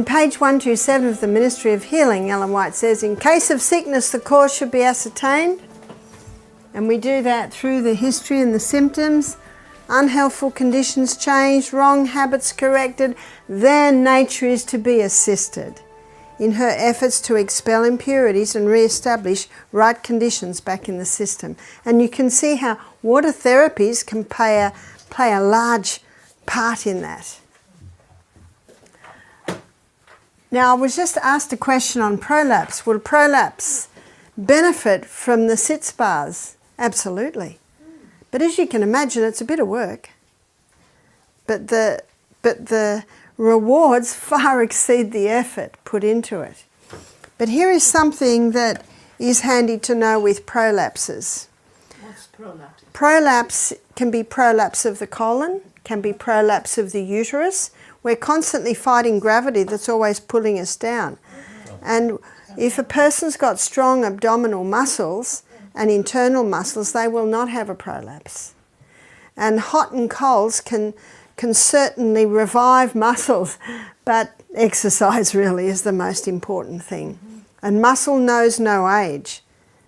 In page 127 of the Ministry of Healing, Ellen White says, in case of sickness, the cause should be ascertained. And we do that through the history and the symptoms. Unhealthful conditions changed, wrong habits corrected, then nature is to be assisted in her efforts to expel impurities and re-establish right conditions back in the system. And you can see how water therapies can play a large part in that. Now, I was just asked a question on prolapse. Will prolapse benefit from the sit spas? Absolutely. But as you can imagine, it's a bit of work. But the rewards far exceed the effort put into it. But here is something that is handy to know with prolapses. What's prolapse? Prolapse can be prolapse of the colon, can be prolapse of the uterus. We're constantly fighting gravity that's always pulling us down. And if a person's got strong abdominal muscles and internal muscles, they will not have a prolapse. And hot and colds can certainly revive muscles, but exercise really is the most important thing. And muscle knows no age.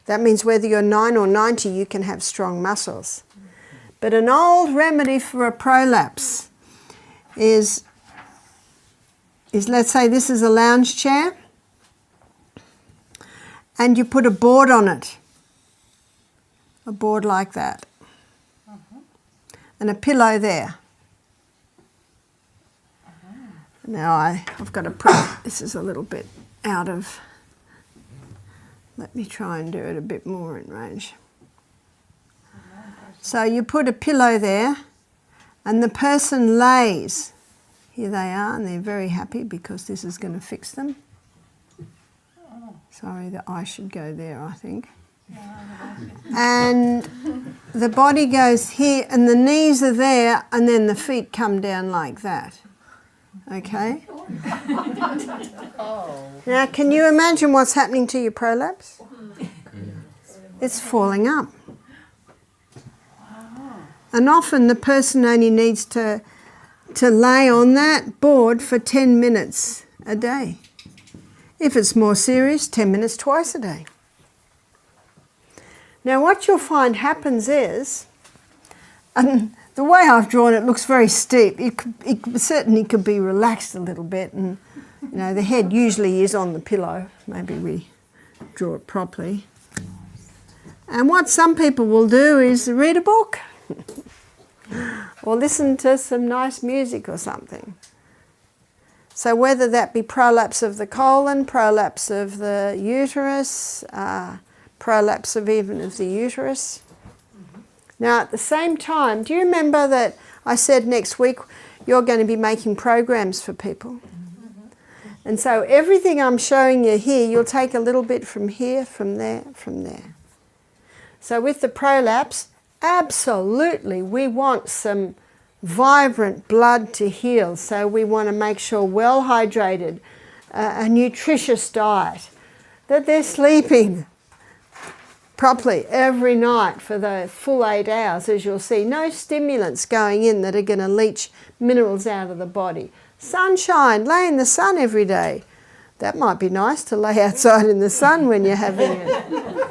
That means whether you're 9 or 90, you can have strong muscles. But an old remedy for a prolapse is let's say this is a lounge chair, and you put a board on it. A board like that. And a pillow there. Now I've got to put, this is a little bit out of, let me try and do it a bit more in range. So you put a pillow there and the person lays. Here they are, and they're very happy because this is going to fix them. Sorry, the eye should go there, I think. And the body goes here, and the knees are there, and then the feet come down like that. Okay? Now, can you imagine what's happening to your prolapse? It's falling up. And often the person only needs to lay on that board for 10 minutes a day. If it's more serious, 10 minutes twice a day. Now what you'll find happens is, and the way I've drawn it looks very steep, it certainly could be relaxed a little bit, and you know the head usually is on the pillow. Maybe we draw it properly. And what some people will do is read a book or listen to some nice music or something. So whether that be prolapse of the colon, prolapse of the uterus, prolapse of even of the uterus. Now at the same time, do you remember that I said next week you're going to be making programs for people? And so everything I'm showing you here, you'll take a little bit from here, from there, from there. So with the prolapse, absolutely we want some vibrant blood to heal. So we want to make sure well hydrated, a nutritious diet, that they're sleeping properly every night for the full 8 hours, as you'll see. No stimulants going in that are going to leach minerals out of the body. Sunshine, lay in the sun every day. That might be nice to lay outside in the sun when you're having it.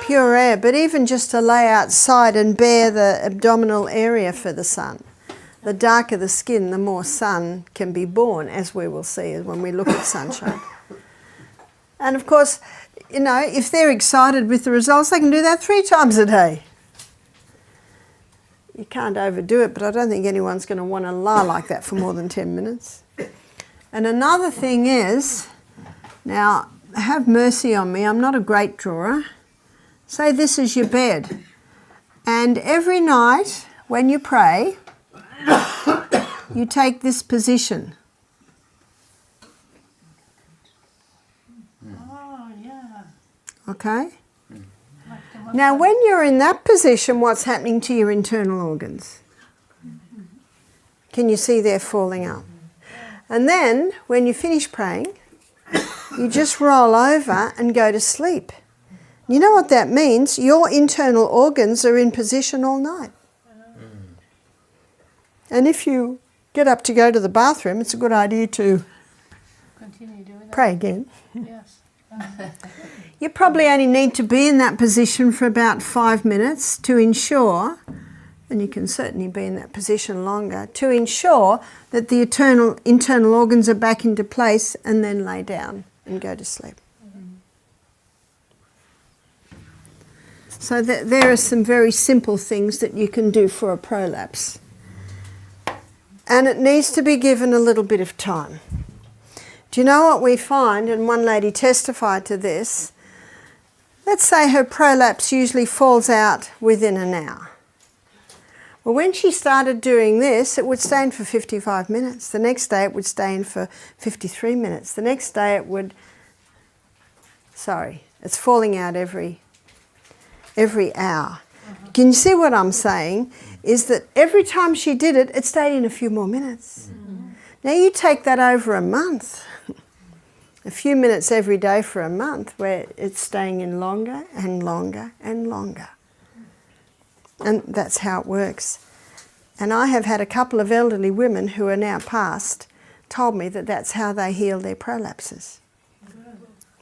Pure air, but even just to lay outside and bare the abdominal area for the sun. The darker the skin, the more sun can be born, as we will see when we look at sunshine. And of course, you know, if they're excited with the results, they can do that 3 times a day. You can't overdo it, but I don't think anyone's going to want to lie like that for more than 10 minutes. And another thing is, now, have mercy on me, I'm not a great drawer. Say this is your bed. And every night when you pray, you take this position. Oh, yeah. Okay? Now when you're in that position, what's happening to your internal organs? Can you see they're falling up? And then when you finish praying, you just roll over and go to sleep. You know what that means? Your internal organs are in position all night. And if you get up to go to the bathroom, it's a good idea to Continue doing that. Pray again. Yes. You probably only need to be in that position for about 5 minutes to ensure, and you can certainly be in that position longer, to ensure that the internal organs are back into place, and then lay down and go to sleep. So there are some very simple things that you can do for a prolapse. And it needs to be given a little bit of time. Do you know what we find? And one lady testified to this. Let's say her prolapse usually falls out within an hour. Well, when she started doing this, it would stay in for 55 minutes. The next day it would stay in for 53 minutes. The next day it would... Sorry, it's falling out every hour. Can you see what I'm saying? Is that every time she did it, it stayed in a few more minutes. Now you take that over a month. A few minutes every day for a month where it's staying in longer and longer and longer. And that's how it works. And I have had a couple of elderly women who are now past told me that that's how they heal their prolapses.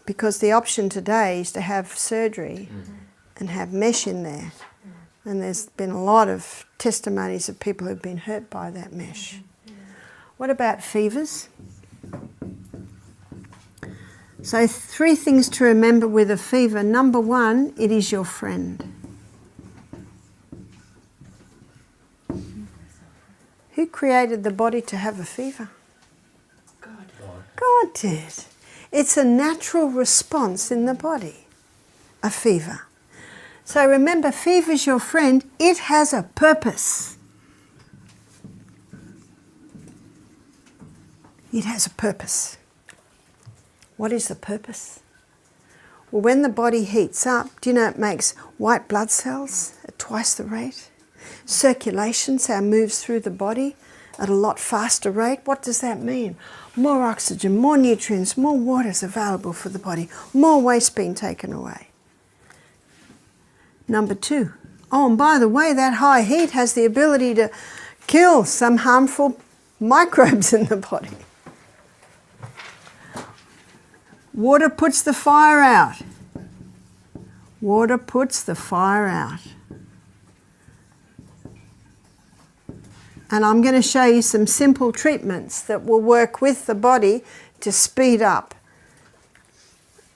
Because the option today is to have surgery and have mesh in there. And there's been a lot of testimonies of people who've been hurt by that mesh. What about fevers? So 3 things to remember with a fever. Number 1, it is your friend. Who created the body to have a fever? God. God did. It's a natural response in the body, a fever. So remember, fever's your friend. It has a purpose. It has a purpose. What is the purpose? Well, when the body heats up, do you know it makes white blood cells at twice the rate? Circulation, so it moves through the body at a lot faster rate. What does that mean? More oxygen, more nutrients, more water is available for the body, more waste being taken away. Number 2. Oh, and by the way, that high heat has the ability to kill some harmful microbes in the body. Water puts the fire out. Water puts the fire out. And I'm going to show you some simple treatments that will work with the body to speed up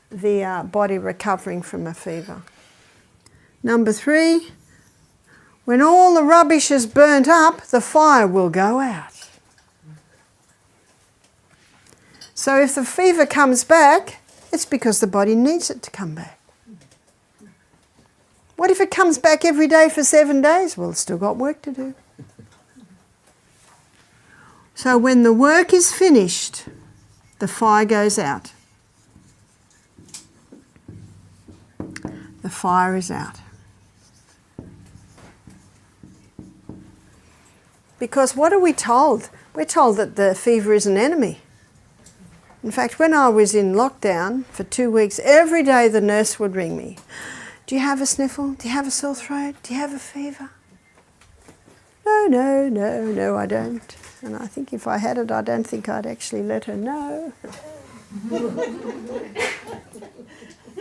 the body recovering from a fever. Number 3, when all the rubbish is burnt up, the fire will go out. So if the fever comes back, it's because the body needs it to come back. What if it comes back every day for 7 days? Well, it's still got work to do. So when the work is finished, the fire goes out. The fire is out. Because what are we told? We're told that the fever is an enemy. In fact, when I was in lockdown for 2 weeks, every day the nurse would ring me. Do you have a sniffle? Do you have a sore throat? Do you have a fever? No, I don't. And I think if I had it, I don't think I'd actually let her know.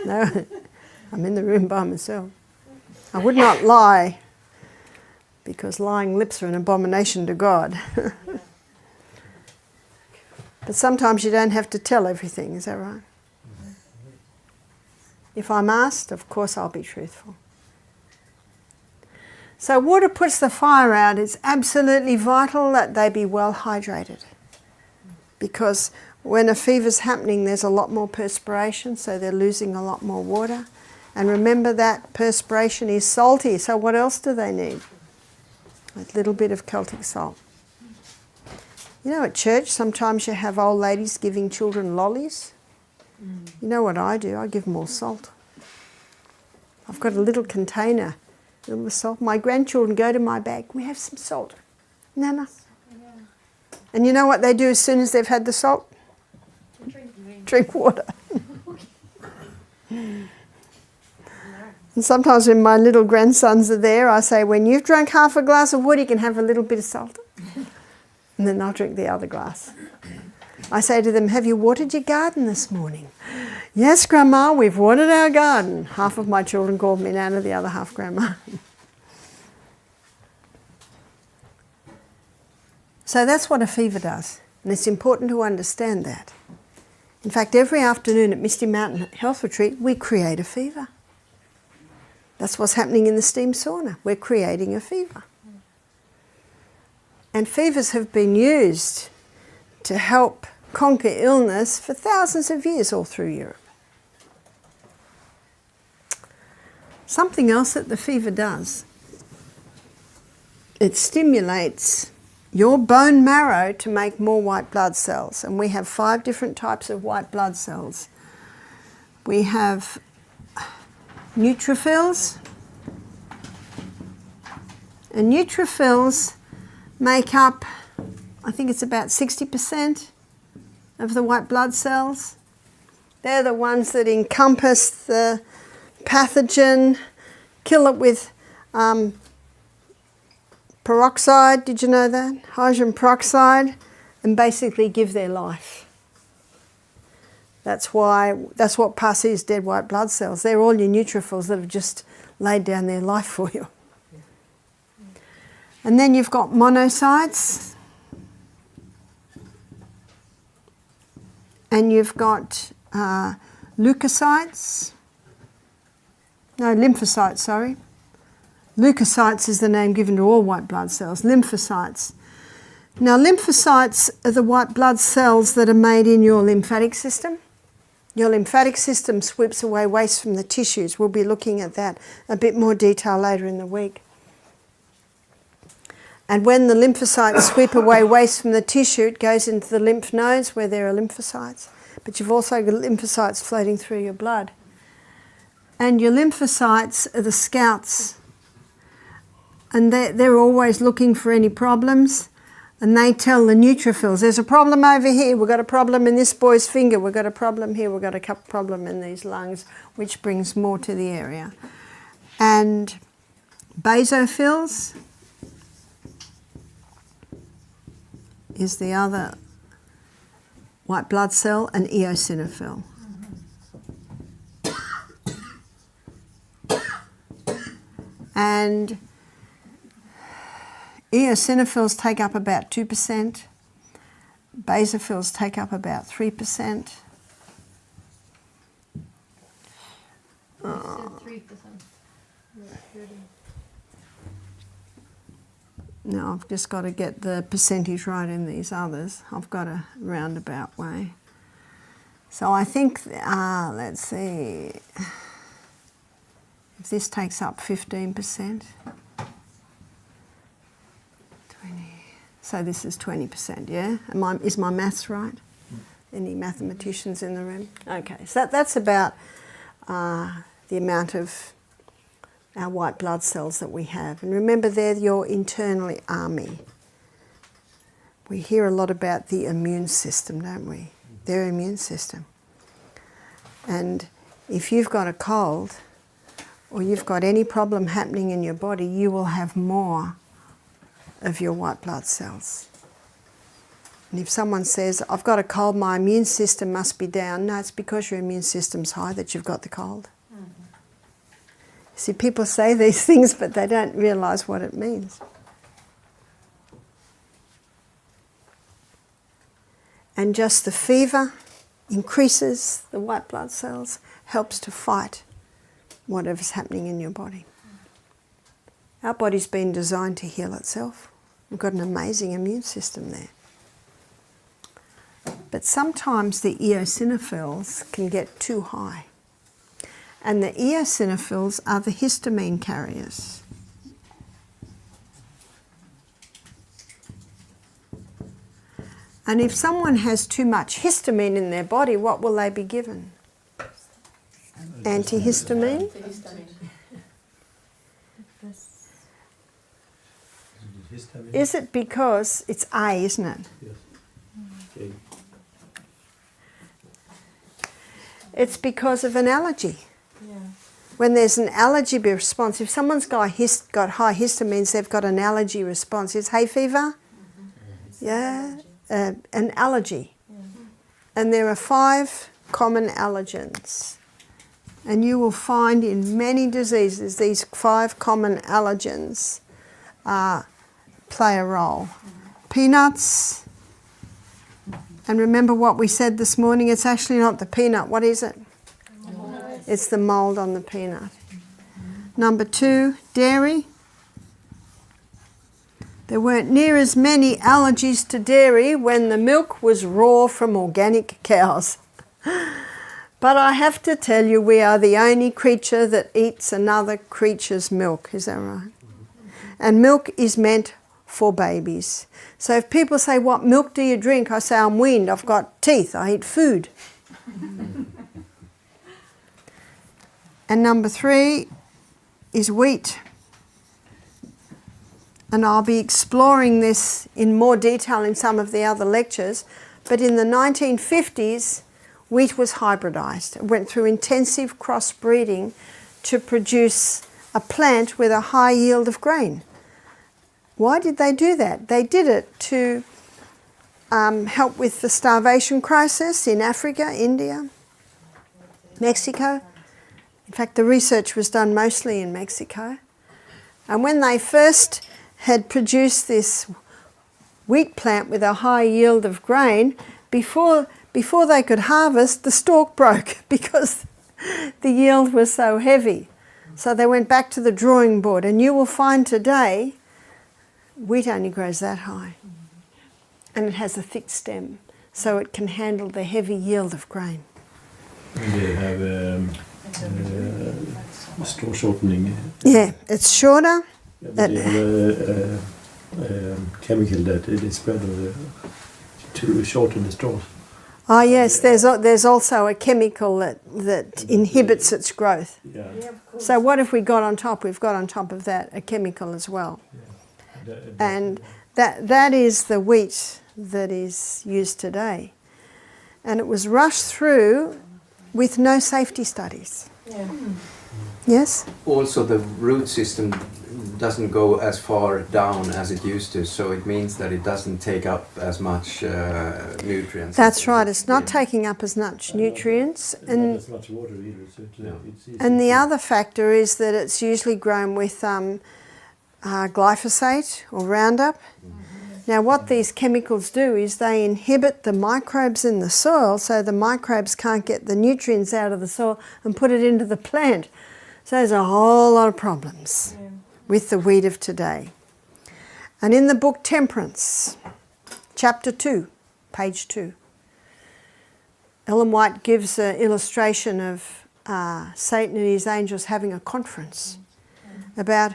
No, I'm in the room by myself. I would not lie, because lying lips are an abomination to God. But sometimes you don't have to tell everything, is that right? If I'm asked, of course I'll be truthful. So water puts the fire out. It's absolutely vital that they be well hydrated. Because when a fever's happening, there's a lot more perspiration, so they're losing a lot more water. And remember that perspiration is salty, so what else do they need? A little bit of Celtic salt. You know, at church, sometimes you have old ladies giving children lollies. You know what I do? I give them all salt. I've got a little container, a little salt. My grandchildren go to my bag, we have some salt. Nana. Yeah. And you know what they do as soon as they've had the salt? Drink water. And sometimes when my little grandsons are there, I say, when you've drunk half a glass of water, you can have a little bit of salt. And then I'll drink the other glass. I say to them, have you watered your garden this morning? Yes, Grandma, we've watered our garden. Half of my children called me Nana, the other half Grandma. So that's what a fever does, and it's important to understand that. In fact, every afternoon at Misty Mountain Health Retreat, we create a fever. That's what's happening in the steam sauna. We're creating a fever. And fevers have been used to help conquer illness for thousands of years all through Europe. Something else that the fever does, it stimulates your bone marrow to make more white blood cells. And we have 5 different types of white blood cells. We have neutrophils. And neutrophils make up, I think it's about 60% of the white blood cells. They're the ones that encompass the pathogen, kill it with peroxide, did you know that? Hydrogen peroxide, and basically give their life. That's what pus is, dead white blood cells. They're all your neutrophils that have just laid down their life for you. And then you've got monocytes, and you've got lymphocytes, sorry. Leukocytes is the name given to all white blood cells, lymphocytes. Now, lymphocytes are the white blood cells that are made in your lymphatic system. Your lymphatic system sweeps away waste from the tissues. We'll be looking at that a bit more detail later in the week. And when the lymphocytes sweep away waste from the tissue, it goes into the lymph nodes where there are lymphocytes. But you've also got lymphocytes floating through your blood. And your lymphocytes are the scouts. And they're always looking for any problems. And they tell the neutrophils, there's a problem over here, we've got a problem in this boy's finger, we've got a problem here, we've got a problem in these lungs, which brings more to the area. And basophils is the other white blood cell, and eosinophil. And eosinophils take up about 2%. Basophils take up about 3%. 3%. No, I've just got to get the percentage right in these others. I've got a roundabout way. So I think, let's see, if this takes up 15%, 20, so this is 20%, yeah? Is my maths right? Any mathematicians in the room? Okay, so that's about the amount of our white blood cells that we have. And remember, they're your internal army. We hear a lot about the immune system, don't we? Their immune system. And if you've got a cold or you've got any problem happening in your body, you will have more of your white blood cells. And if someone says, I've got a cold, my immune system must be down, no, it's because your immune system's high that you've got the cold. See, people say these things, but they don't realise what it means. And just the fever increases the white blood cells, helps to fight whatever's happening in your body. Our body's been designed to heal itself. We've got an amazing immune system there. But sometimes the eosinophils can get too high. And the eosinophils are the histamine carriers. And if someone has too much histamine in their body, what will they be given? Antihistamine? Is it because it's A, isn't it? Yes. Okay. It's because of an allergy. Yeah. When there's an allergy response, if someone's got high histamines, they've got an allergy response. Is hay fever? Mm-hmm. Yeah, an allergy. Yeah. And there are 5 common allergens. And you will find in many diseases these 5 common allergens play a role. Peanuts, and remember what we said this morning, it's actually not the peanut. What is it? It's the mould on the peanut. Number 2, dairy. There weren't near as many allergies to dairy when the milk was raw from organic cows. But I have to tell you, we are the only creature that eats another creature's milk. Is that right? And milk is meant for babies. So if people say, what milk do you drink? I say, I'm weaned. I've got teeth. I eat food. And number 3 is wheat. And I'll be exploring this in more detail in some of the other lectures. But in the 1950s, wheat was hybridized. It went through intensive crossbreeding to produce a plant with a high yield of grain. Why did they do that? They did it to help with the starvation crisis in Africa, India, Mexico. In fact, the research was done mostly in Mexico. And when they first had produced this wheat plant with a high yield of grain, before they could harvest, the stalk broke because the yield was so heavy. So they went back to the drawing board, and you will find today wheat only grows that high. And it has a thick stem, so it can handle the heavy yield of grain. And they have straw shortening. Yeah, it's shorter. Yeah, but they have a chemical that it is spread to shorten the straws. Oh yes, there's also a chemical that inhibits its growth. Yeah. So what have we got on top? We've got on top of that a chemical as well. Yeah. And that is the wheat that is used today. And it was rushed through with no safety studies. Yeah. Yes? Also, the root system doesn't go as far down as it used to, so it means that it doesn't take up as much nutrients. That's right, it's not taking up as much nutrients. Not as much water either. So it's easy And the to- other factor is that it's usually grown with glyphosate or Roundup. Now what these chemicals do is they inhibit the microbes in the soil, so the microbes can't get the nutrients out of the soil and put it into the plant. So there's a whole lot of problems with the wheat of today. And in the book Temperance, chapter 2, page 2, Ellen White gives an illustration of Satan and his angels having a conference about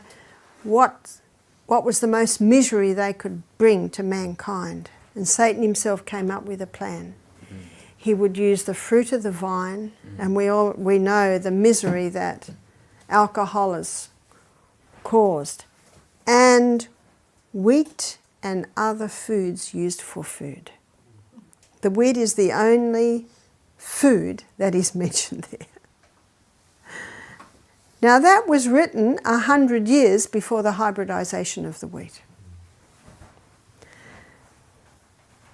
what was the most misery they could bring to mankind. And Satan himself came up with a plan. He would use the fruit of the vine, and we know the misery that alcohol has caused, and wheat and other foods used for food. The wheat is the only food that is mentioned there. Now that was written 100 years before the hybridization of the wheat.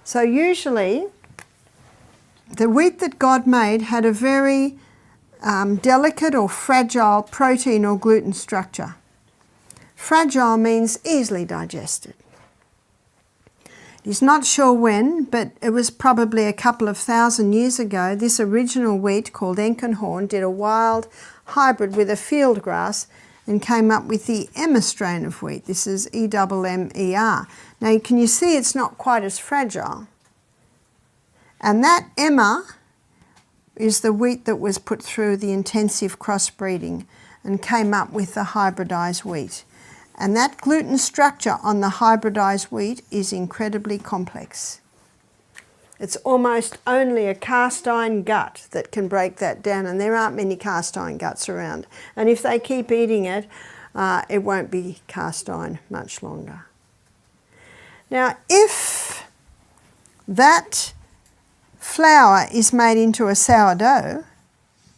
So usually the wheat that God made had a very delicate or fragile protein or gluten structure. Fragile means easily digested. He's not sure when, but it was probably a couple of thousand years ago. This original wheat called Enkenhorn did a wild hybrid with a field grass and came up with the Emmer strain of wheat. This is EMMER. Now can you see it's not quite as fragile? And that Emmer is the wheat that was put through the intensive crossbreeding and came up with the hybridized wheat. And that gluten structure on the hybridized wheat is incredibly complex. It's almost only a cast iron gut that can break that down, and there aren't many cast iron guts around. And if they keep eating it, it won't be cast iron much longer. Now, if that flour is made into a sourdough,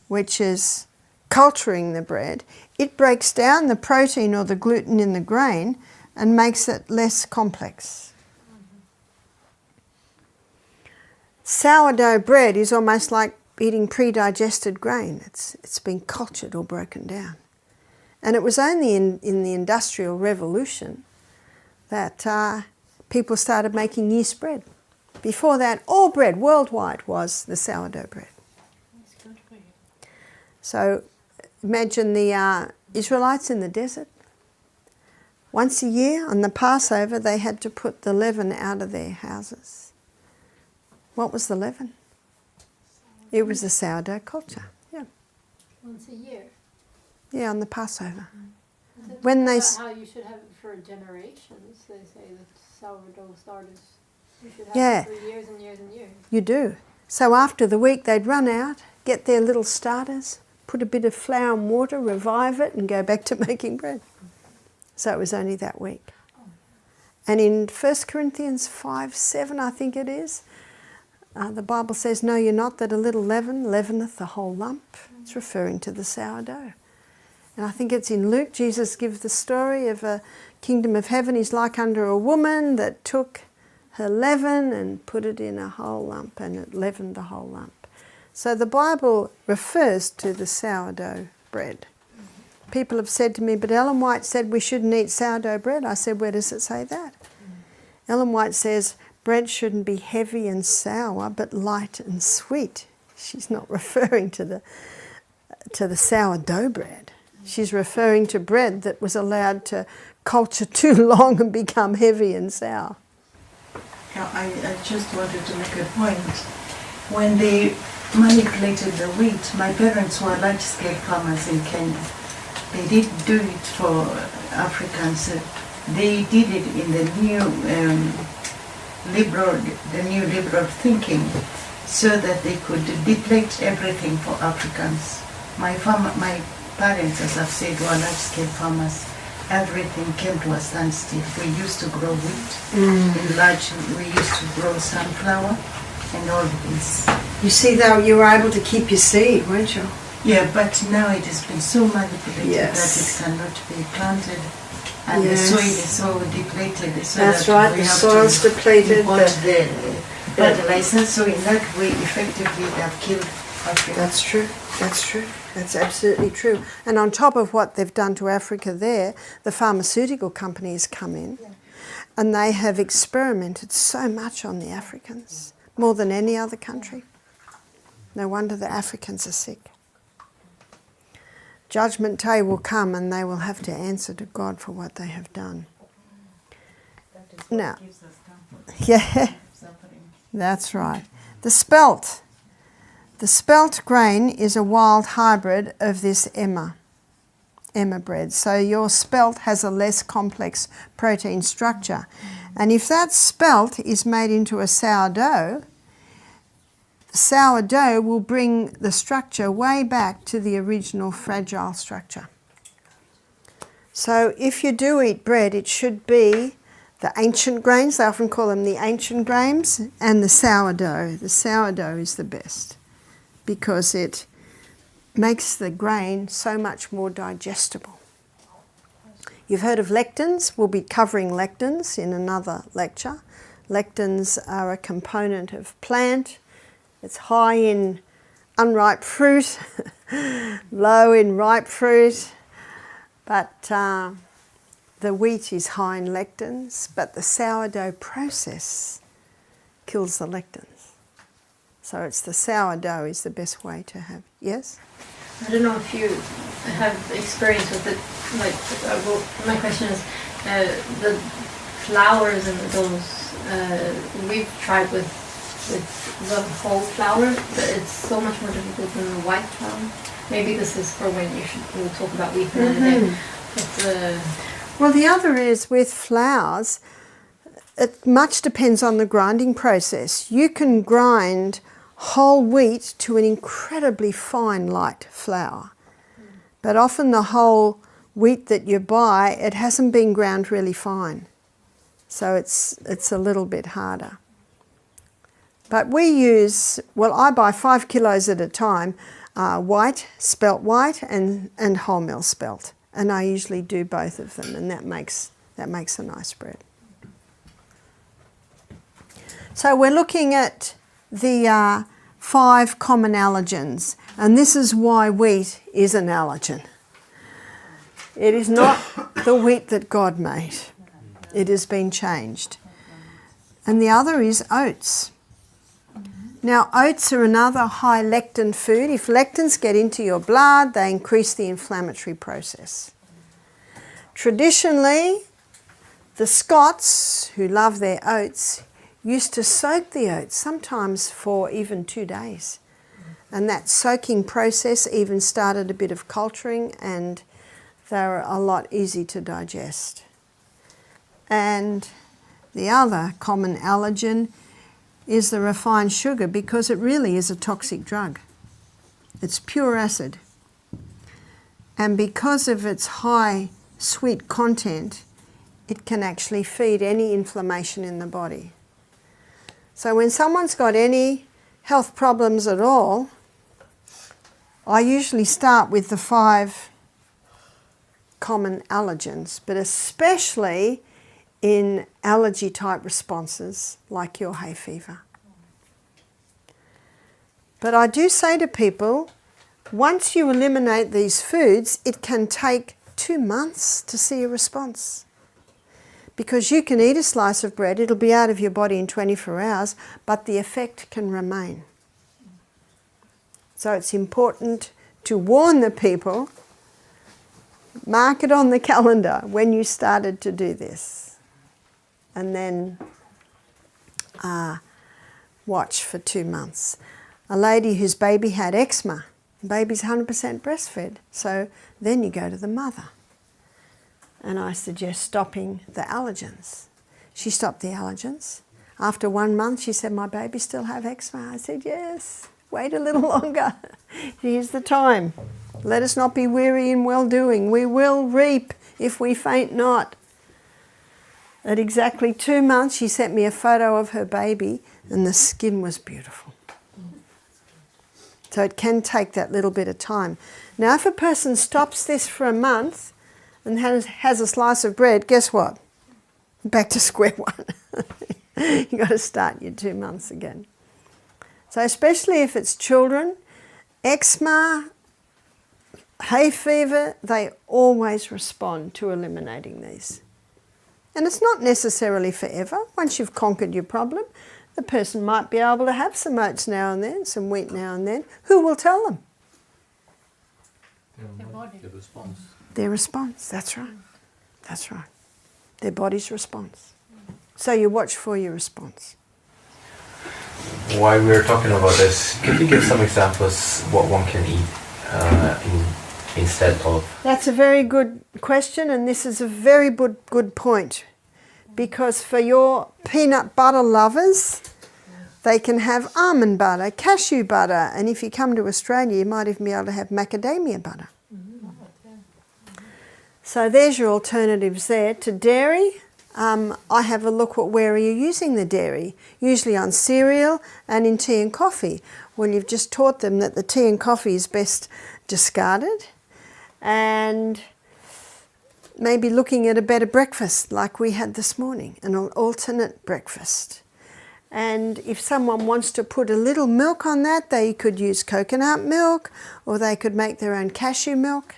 which is culturing the bread, it breaks down the protein or the gluten in the grain and makes it less complex. sourdough bread is almost like eating pre-digested grain. It's been cultured or broken down. And it was only in the Industrial Revolution that people started making yeast bread. Before that, all bread worldwide was the sourdough bread. That's good for you. So imagine the Israelites in the desert. Once a year on the Passover, they had to put the leaven out of their houses. What was the leaven? It was the sourdough culture. Yeah, Once a year. yeah, on the Passover. That's When they how you should have it for generations. They say that sourdough starters, you should have Yeah. it for years and years and years. You do. So after the week, they'd run out, get their little starters, put a bit of flour and water, revive it, and go back to making bread. So it was only that week. And in 1 Corinthians 5:7, I think it is, the Bible says, "Know you not that a little leaven leaveneth the whole lump?" It's referring to the sourdough. And I think it's in Luke, Jesus gives the story of a kingdom of heaven is like unto a woman that took her leaven and put it in a whole lump, and it leavened the whole lump. So the Bible refers to the sourdough bread. People have said to me, but Ellen White said we shouldn't eat sourdough bread. I said, where does it say that? Ellen White says bread shouldn't be heavy and sour, but light and sweet. She's not referring to the sourdough bread. She's referring to bread that was allowed to culture too long and become heavy and sour. Now, I just wanted to make a point. When they manipulated the wheat, my parents were large-scale farmers in Kenya. They didn't do it for Africans. They did it in the new liberal thinking, so that they could deplete everything for Africans. My parents, as I've said, were large-scale farmers. Everything came to a standstill. We used to grow wheat in large. We used to grow sunflower and all this. You see, though, you were able to keep your seed, weren't you? Yeah, but now it has been so manipulated that it cannot be planted, and the soil is so depleted. So That's that right, we the have soil's to depleted. import the fertilizer. So in that way, effectively, they have killed Africa. That's true. That's true. That's absolutely true. And on top of what they've done to Africa there, the pharmaceutical companies come in and they have experimented so much on the Africans, more than any other country. No wonder the Africans are sick. Judgment day will come and they will have to answer to God for what they have done. That is what Now, gives us comfort. yeah, Suffering. that's right. The spelt. The spelt grain is a wild hybrid of this emmer bread. So your spelt has a less complex protein structure. And if that spelt is made into a sourdough, the sourdough will bring the structure way back to the original fragile structure. So if you do eat bread, it should be the ancient grains, they often call them the ancient grains, and the sourdough. The sourdough is the best, because it makes the grain so much more digestible. You've heard of lectins. We'll be covering lectins in another lecture. Lectins are a component of plant. It's high in unripe fruit, low in ripe fruit, but the wheat is high in lectins, but the sourdough process kills the lectins. So it's the sourdough is the best way to have. Yes? I don't know if you have experience with it. Well, my question is, the flours and those, we've tried with the whole flour, but it's so much more difficult than the white flour. Maybe this is for when we'll talk about wheat another day. But, well, the other is with flours, it much depends on the grinding process. You can grind whole wheat to an incredibly fine light flour. But often the whole wheat that you buy, it hasn't been ground really fine. So it's a little bit harder. But we use, well, I buy 5 kilos at a time, white, spelt white, and wholemeal spelt. And I usually do both of them, and that makes a nice bread. So we're looking at the 5 common allergens, and this is why wheat is an allergen. It is not the wheat that God made. It has been changed. And the other is oats. Now, oats are another high lectin food. If lectins get into your blood, they increase the inflammatory process. Traditionally, the Scots, who love their oats, used to soak the oats, sometimes for even 2 days. And that soaking process even started a bit of culturing, and they're a lot easy to digest. And the other common allergen is the refined sugar, because it really is a toxic drug. It's pure acid. And because of its high sweet content, it can actually feed any inflammation in the body. So when someone's got any health problems at all, I usually start with the 5 common allergens, but especially in allergy type responses like your hay fever. But I do say to people, once you eliminate these foods, it can take 2 months to see a response. Because you can eat a slice of bread, it'll be out of your body in 24 hours, but the effect can remain. So it's important to warn the people, mark it on the calendar when you started to do this. And then watch for 2 months. A lady whose baby had eczema, the baby's 100% breastfed, so then you go to the mother. And I suggest stopping the allergens. She stopped the allergens. After 1 month, she said, my baby still have eczema. I said, yes, wait a little longer. Here's the time. Let us not be weary in well-doing. We will reap if we faint not. At exactly 2 months, she sent me a photo of her baby, and the skin was beautiful. So it can take that little bit of time. Now, if a person stops this for a month and has a slice of bread, guess what? Back to square one. You've got to start your 2 months again. So especially if it's children, eczema, hay fever, they always respond to eliminating these. And it's not necessarily forever. Once you've conquered your problem, the person might be able to have some oats now and then, some wheat now and then. Who will tell them? Their body. The response. Their response, that's right. That's right. Their body's response. So you watch for your response. While we're talking about this, could you give some examples what one can eat instead of? That's a very good question, and this is a very good point. Because for your peanut butter lovers, they can have almond butter, cashew butter, and if you come to Australia, you might even be able to have macadamia butter. So there's your alternatives there. To dairy, I have a look at where are you using the dairy. Usually on cereal and in tea and coffee. Well, you've just taught them that the tea and coffee is best discarded. And maybe looking at a better breakfast like we had this morning, an alternate breakfast. And if someone wants to put a little milk on that, they could use coconut milk, or they could make their own cashew milk.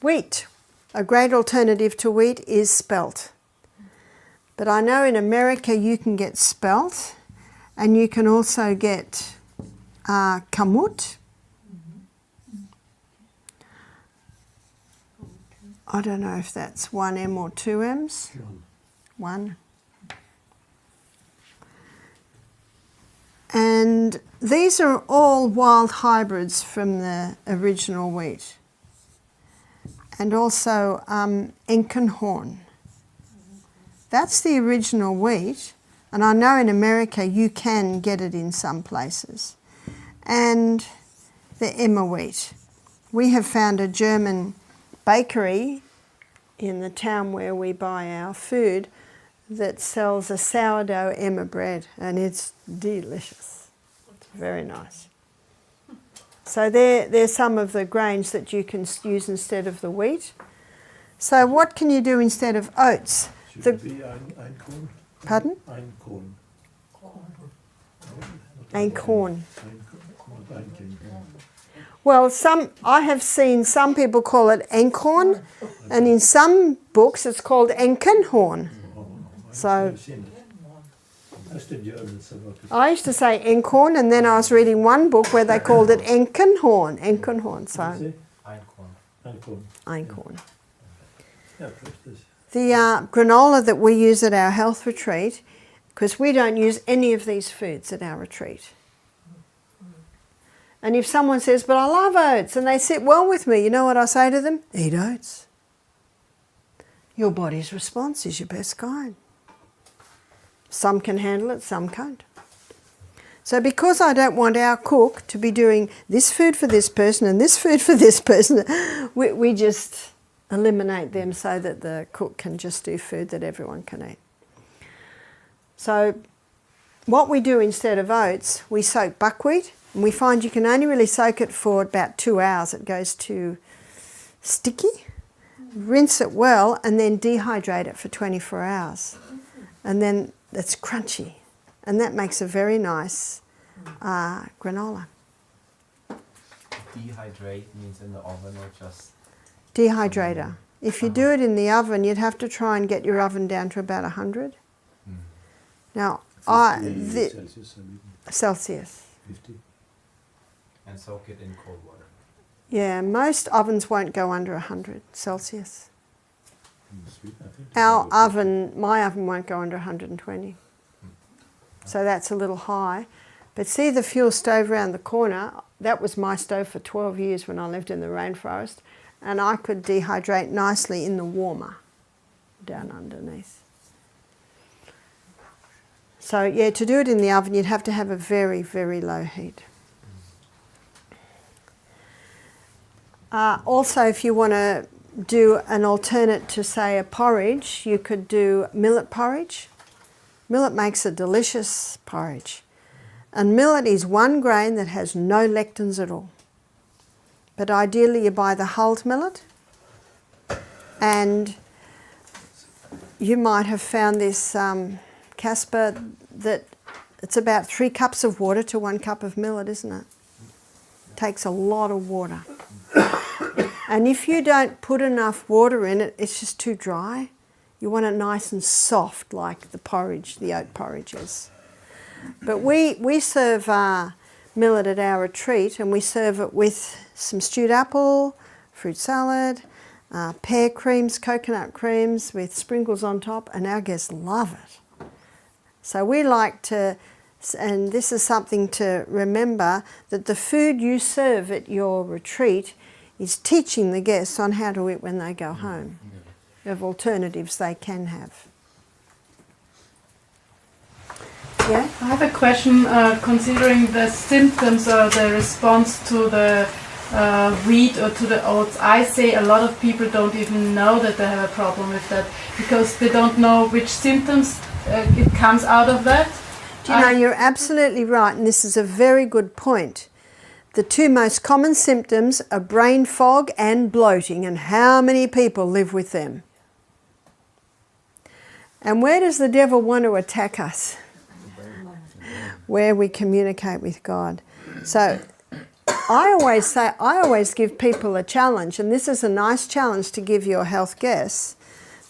Wheat. A great alternative to wheat is spelt. But I know in America you can get spelt, and you can also get kamut. I don't know if that's 1M or 2Ms. One. And these are all wild hybrids from the original wheat. And also Enkenhorn. That's the original wheat, and I know in America you can get it in some places. And the Emma wheat. We have found a German bakery in the town where we buy our food that sells a sourdough Emma bread, and it's delicious. It's very nice. So there's some of the grains that you can use instead of the wheat. So what can you do instead of oats? Should it be Einkorn? Pardon? Einkorn. Einkorn. Well, I have seen some people call it Einkorn, and in some books it's called Enkenhorn. So I used to say Einkorn, and then I was reading one book where they called it Enkenhorn. Enkenhorn. So Einkorn. The granola that we use at our health retreat, because we don't use any of these foods at our retreat. And if someone says, but I love oats, and they sit well with me, you know what I say to them? Eat oats. Your body's response is your best guide. Some can handle it, some can't. So because I don't want our cook to be doing this food for this person and this food for this person, we just eliminate them so that the cook can just do food that everyone can eat. So what we do instead of oats, we soak buckwheat, and we find you can only really soak it for about 2 hours. It goes too sticky. Rinse it well and then dehydrate it for 24 hours. And then it's crunchy. And that makes a very nice granola. Dehydrate means in the oven or just... Dehydrator. If you do it in the oven, you'd have to try and get your oven down to about 100. Now, Celsius. 50. And soak it in cold water. Yeah, most ovens won't go under 100 Celsius. Sweet, I think. My oven won't go under 120. So that's a little high. But see the fuel stove around the corner? That was my stove for 12 years when I lived in the rainforest. And I could dehydrate nicely in the warmer down underneath. So yeah, to do it in the oven, you'd have to have a very, very low heat. Also, if you want to do an alternate to, say, a porridge, you could do millet porridge. Millet makes a delicious porridge. And millet is one grain that has no lectins at all. But ideally you buy the hulled millet, and you might have found this, Casper, that it's about 3 cups of water to 1 cup of millet, isn't it? Takes a lot of water. And if you don't put enough water in it, it's just too dry. You want it nice and soft like the porridge, the oat porridge is. But we serve millet at our retreat, and we serve it with some stewed apple, fruit salad, pear creams, coconut creams with sprinkles on top, and our guests love it. So we like to, and this is something to remember, that the food you serve at your retreat is teaching the guests on how to eat when they go home, of alternatives they can have. Yeah? I have a question considering the symptoms or the response to the wheat or to the oats. I say a lot of people don't even know that they have a problem with that because they don't know which symptoms it comes out of that. Do you know, you're absolutely right, and this is a very good point. The 2 most common symptoms are brain fog and bloating, and how many people live with them? And where does the devil want to attack us? Where we communicate with God. So I always give people a challenge, and this is a nice challenge to give your health guests.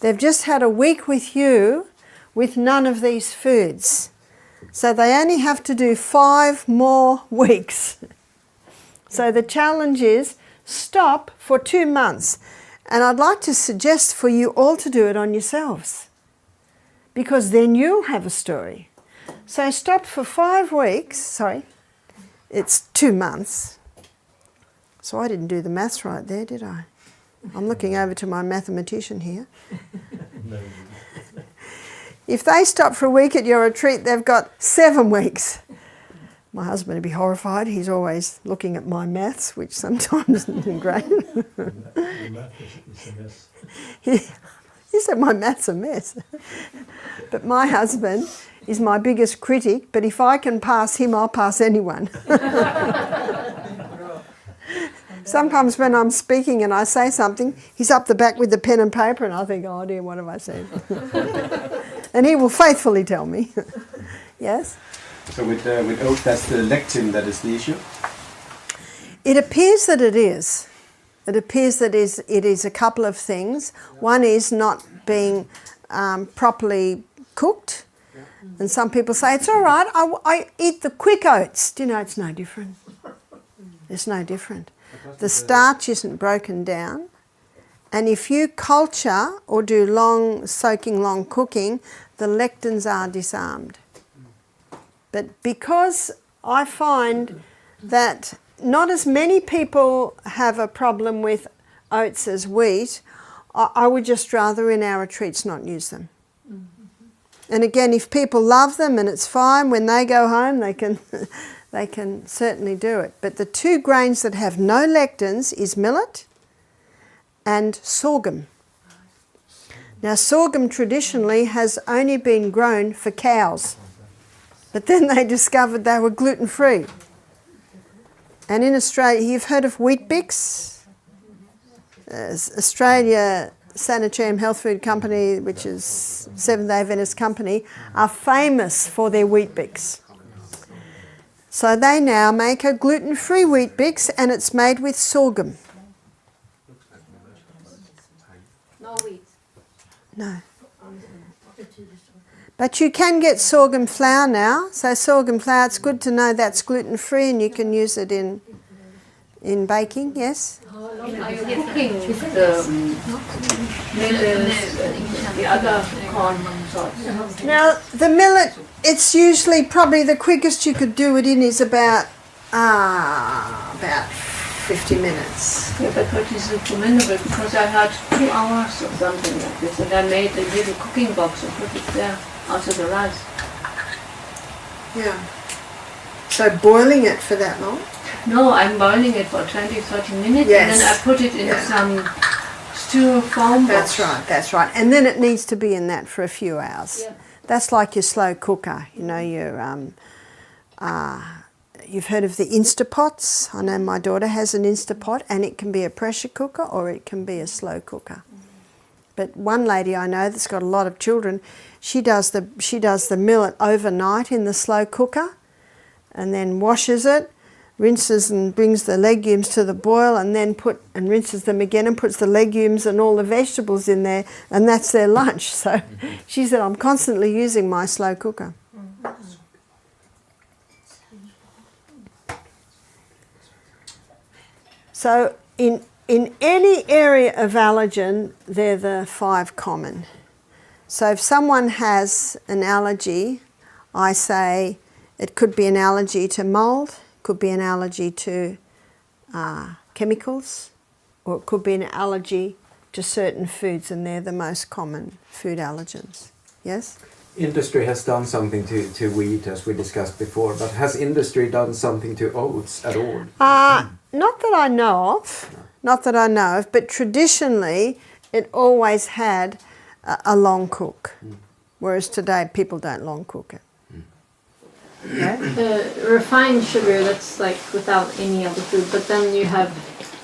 They've just had a week with you with none of these foods. So they only have to do 5 more weeks. So the challenge is stop for 2 months. And I'd like to suggest for you all to do it on yourselves, because then you'll have a story. So stop for 5 weeks, it's 2 months. So I didn't do the maths right there, did I? I'm looking over to my mathematician here. If they stop for a week at your retreat, they've got 7 weeks. My husband would be horrified. He's always looking at my maths, which sometimes isn't great. He said my maths a mess. But my husband is my biggest critic, but if I can pass him, I'll pass anyone. Sometimes when I'm speaking and I say something, he's up the back with the pen and paper, and I think, oh dear, what have I said? And he will faithfully tell me. Yes? So with oats, that's the lectin that is the issue? It appears that it is. It appears that it is a couple of things. One is not being properly cooked. And some people say, it's all right, I eat the quick oats. Do you know, it's no different. It's no different. The starch isn't broken down. And if you culture or do long soaking, long cooking, the lectins are disarmed. But because I find that not as many people have a problem with oats as wheat, I would just rather in our retreats not use them. And again, if people love them and it's fine, when they go home they can certainly do it. But the two grains that have no lectins is millet and sorghum. Now sorghum traditionally has only been grown for cows, but then they discovered they were gluten-free. And in Australia, you've heard of Weet-Bix? Australia Sanitarium Health Food Company, which is Seventh-day Adventist company, are famous for their Weet-Bix. So they now make a gluten-free Weet-Bix and it's made with sorghum. No wheat. No. But you can get sorghum flour now. So sorghum flour, it's good to know that's gluten-free and you can use it in baking, yes? Are you cooking the other corn sorts? Now, the millet, it's usually probably the quickest you could do it in is about 50 minutes. Yeah, but what is recommendable? Because I had 2 hours or something like this, and I made a little cooking box and put it there after the rice. Yeah. So boiling it for that long? No, I'm boiling it for 20-30 minutes, Yes. and then I put it in some stew foam box. That's right. And then it needs to be in that for a few hours. Yeah. That's like your slow cooker. You know, you've heard of the Instapots. I know my daughter has an Instapot, and it can be a pressure cooker or it can be a slow cooker. But one lady I know that's got a lot of children, she does the millet overnight in the slow cooker, and then washes it, rinses and brings the legumes to the boil, and then rinses them again and puts the legumes and all the vegetables in there, and that's their lunch. So she said, I'm constantly using my slow cooker. So in any area of allergen, they're the 5 common. So if someone has an allergy, I say it could be an allergy to mold, could be an allergy to chemicals, or it could be an allergy to certain foods, and they're the most common food allergens. Yes? Industry has done something to wheat, as we discussed before, but has industry done something to oats at all? Not that I know of. Not that I know of, but traditionally it always had a long cook, whereas today people don't long cook it. Yeah? Refined sugar, that's like without any other food, but then you have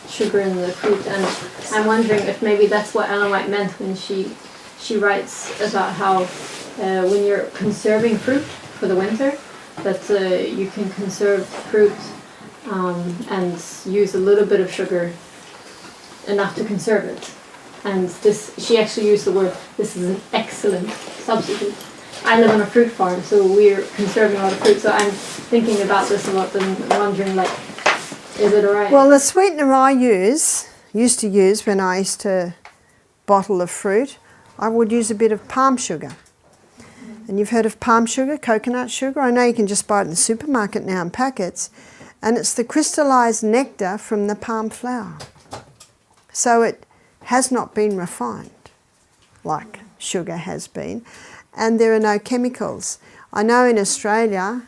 sugar in the fruit, and I'm wondering if maybe that's what Ellen White meant when she writes about how when you're conserving fruit for the winter, that you can conserve fruit and use a little bit of sugar, enough to conserve it. And this, she actually used the word, this is an excellent substitute. I live on a fruit farm, so we're conserving a lot of fruit, so I'm thinking about this a lot and wondering, like, is it alright? Well, the sweetener I used to use when I used to bottle of fruit, I would use a bit of palm sugar. And you've heard of palm sugar, coconut sugar? I know you can just buy it in the supermarket now in packets. And it's the crystallized nectar from the palm flower. So it has not been refined like sugar has been. And there are no chemicals. I know in Australia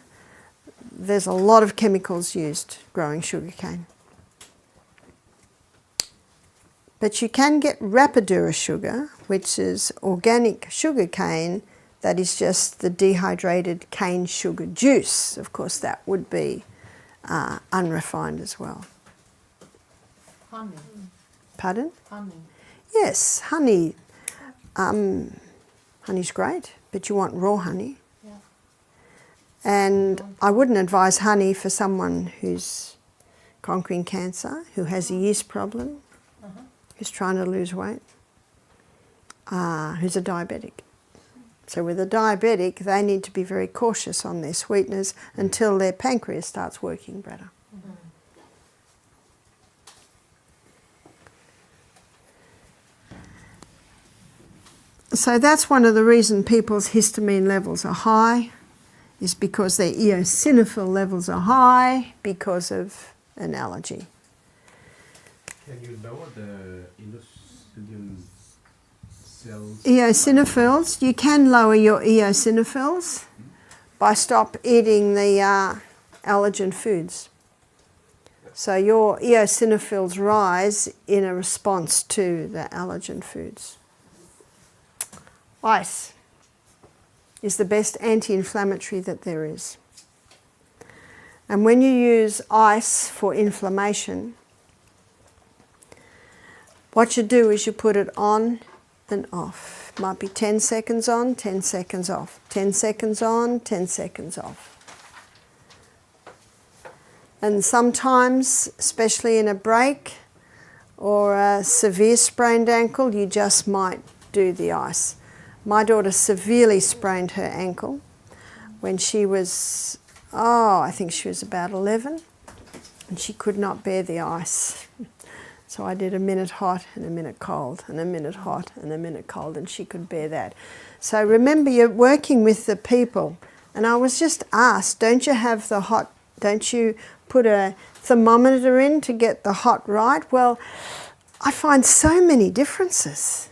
there's a lot of chemicals used growing sugarcane. But you can get Rapadura sugar, which is organic sugarcane that is just the dehydrated cane sugar juice. Of course, that would be unrefined as well. Honey. Pardon? Honey. Yes, honey. Honey's great, but you want raw honey. Yeah. And I wouldn't advise honey for someone who's conquering cancer, who has a yeast problem, who's trying to lose weight, who's a diabetic. So with a diabetic, they need to be very cautious on their sweeteners until their pancreas starts working better. So that's one of the reasons people's histamine levels are high, is because their eosinophil levels are high because of an allergy. Can you lower the eosinophil cells? Eosinophils, you can lower your eosinophils by stop eating the allergen foods. So your eosinophils rise in a response to the allergen foods. Ice is the best anti-inflammatory that there is. And when you use ice for inflammation, what you do is you put it on and off. Might be 10 seconds on, 10 seconds off. 10 seconds on, 10 seconds off. And sometimes, especially in a break or a severe sprained ankle, you just might do the ice. My daughter severely sprained her ankle when she was, I think she was about 11, and she could not bear the ice. So I did a minute hot and a minute cold and a minute hot and a minute cold, and she could bear that. So remember, you're working with the people, and I was just asked, don't you put a thermometer in to get the hot right? Well, I find so many differences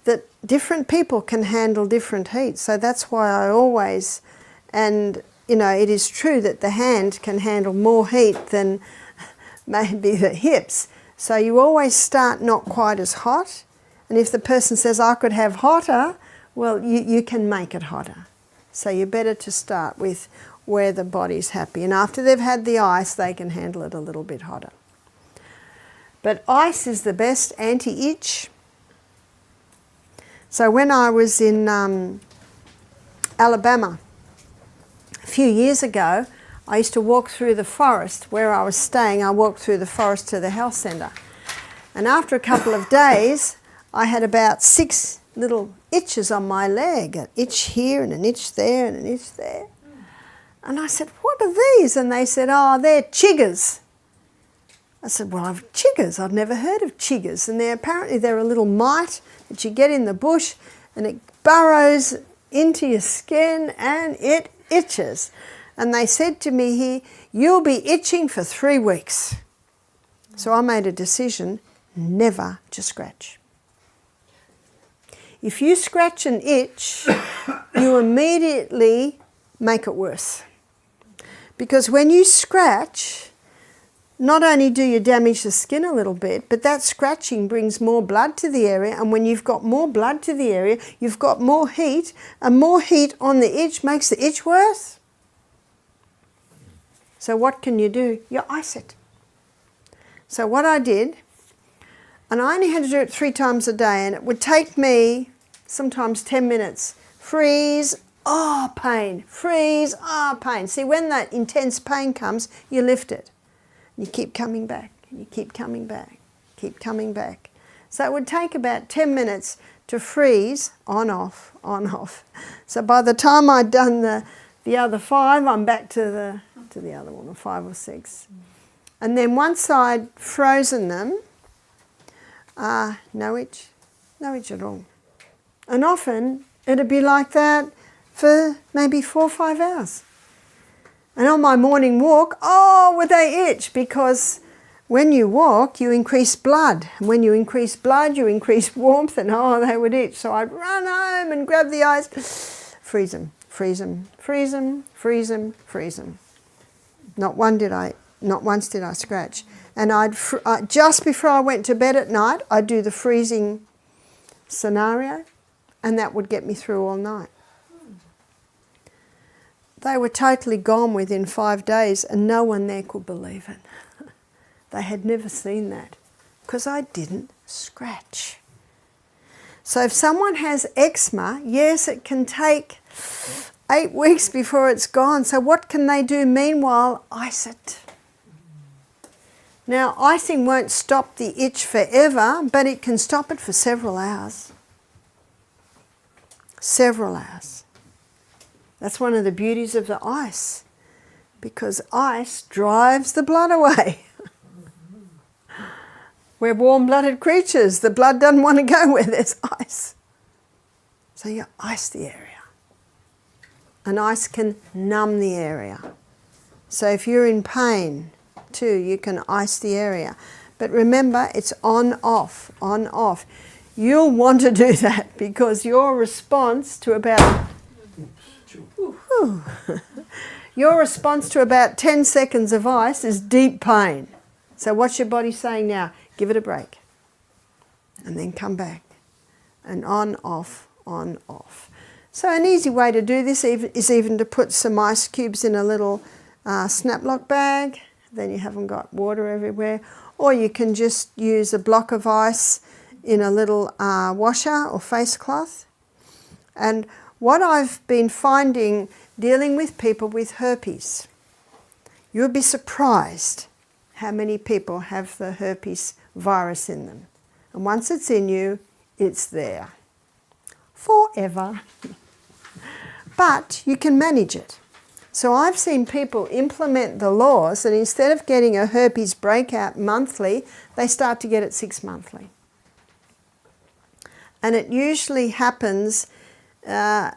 that different people can handle different heat. So that's why I always, and it is true that the hand can handle more heat than maybe the hips. So you always start not quite as hot. And if the person says, I could have hotter, well, you can make it hotter. So you're better to start with where the body's happy. And after they've had the ice, they can handle it a little bit hotter. But ice is the best anti-itch. So when I was in Alabama a few years ago, I used to walk through the forest where I was staying. I walked through the forest to the health centre. And after a couple of days, I had about 6 little itches on my leg, an itch here and an itch there and an itch there. And I said, what are these? And they said, they're chiggers. I said, well, chiggers, I've never heard of chiggers. And apparently they're a little mite that you get in the bush, and it burrows into your skin and it itches. And they said to me here, you'll be itching for 3 weeks. So I made a decision never to scratch. If you scratch an itch, you immediately make it worse. Because when you scratch, not only do you damage the skin a little bit, but that scratching brings more blood to the area, and when you've got more blood to the area, you've got more heat, and more heat on the itch makes the itch worse. So what can you do? You ice it. So what I did, and I only had to do it 3 times a day, and it would take me sometimes 10 minutes. Freeze, pain. Freeze, pain. See, when that intense pain comes, you lift it. You keep coming back, and you keep coming back, keep coming back. So it would take about 10 minutes to freeze, on, off, on, off. So by the time I'd done the other 5, I'm back to the other one, or 5 or 6. And then once I'd frozen them, no itch at all. And often it'd be like that for maybe 4 or 5 hours. And on my morning walk, would they itch? Because when you walk, you increase blood. And when you increase blood, you increase warmth, and they would itch. So I'd run home and grab the ice, freeze them, freeze them, freeze them, freeze them, freeze them. Not once did I scratch. And just before I went to bed at night, I'd do the freezing scenario, and that would get me through all night. They were totally gone within 5 days, and no one there could believe it. They had never seen that, because I didn't scratch. So if someone has eczema, yes, it can take 8 weeks before it's gone. So what can they do meanwhile? Ice it. Now, icing won't stop the itch forever, but it can stop it for several hours. Several hours. That's one of the beauties of the ice, because ice drives the blood away. We're warm-blooded creatures. The blood doesn't want to go where there's ice. So you ice the area. And ice can numb the area. So if you're in pain too, you can ice the area. But remember, it's on, off, on, off. You'll want to do that because your response to about your response to about 10 seconds of ice is deep pain. So what's your body saying now? Give it a break. And then come back. And on, off, on, off. So an easy way to do this is even to put some ice cubes in a little snap-lock bag. Then you haven't got water everywhere. Or you can just use a block of ice in a little washer or face cloth. And what I've been finding dealing with people with herpes, you'll be surprised how many people have the herpes virus in them. And once it's in you, it's there. Forever. But you can manage it. So I've seen people implement the laws that instead of getting a herpes breakout monthly, they start to get it 6 monthly. And it usually happens,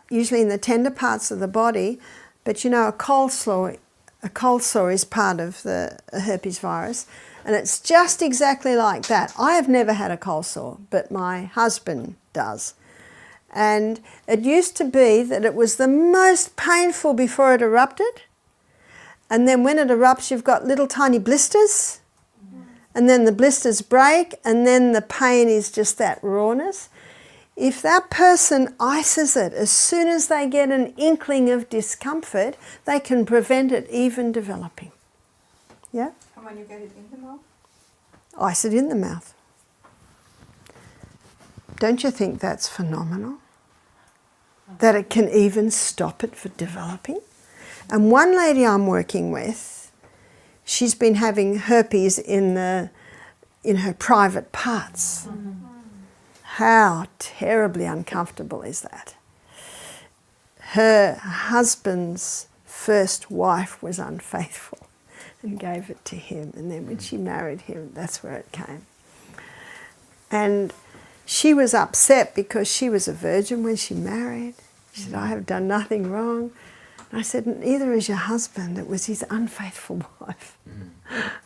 usually in the tender parts of the body, but you know, a cold sore is part of the herpes virus, and it's just exactly like that. I have never had a cold sore, but my husband does. And it used to be that it was the most painful before it erupted, and then when it erupts you've got little tiny blisters, and then the blisters break, and then the pain is just that rawness. If that person ices it, as soon as they get an inkling of discomfort, they can prevent it even developing. Yeah? And when you get it in the mouth? Ice it in the mouth. Don't you think that's phenomenal? That it can even stop it for developing? And one lady I'm working with, she's been having herpes in her private parts. Mm-hmm. How terribly uncomfortable is that? Her husband's first wife was unfaithful and gave it to him, and then when she married him, that's where it came. And she was upset because she was a virgin when she married. She said, I have done nothing wrong. And I said, neither is your husband. It was his unfaithful wife.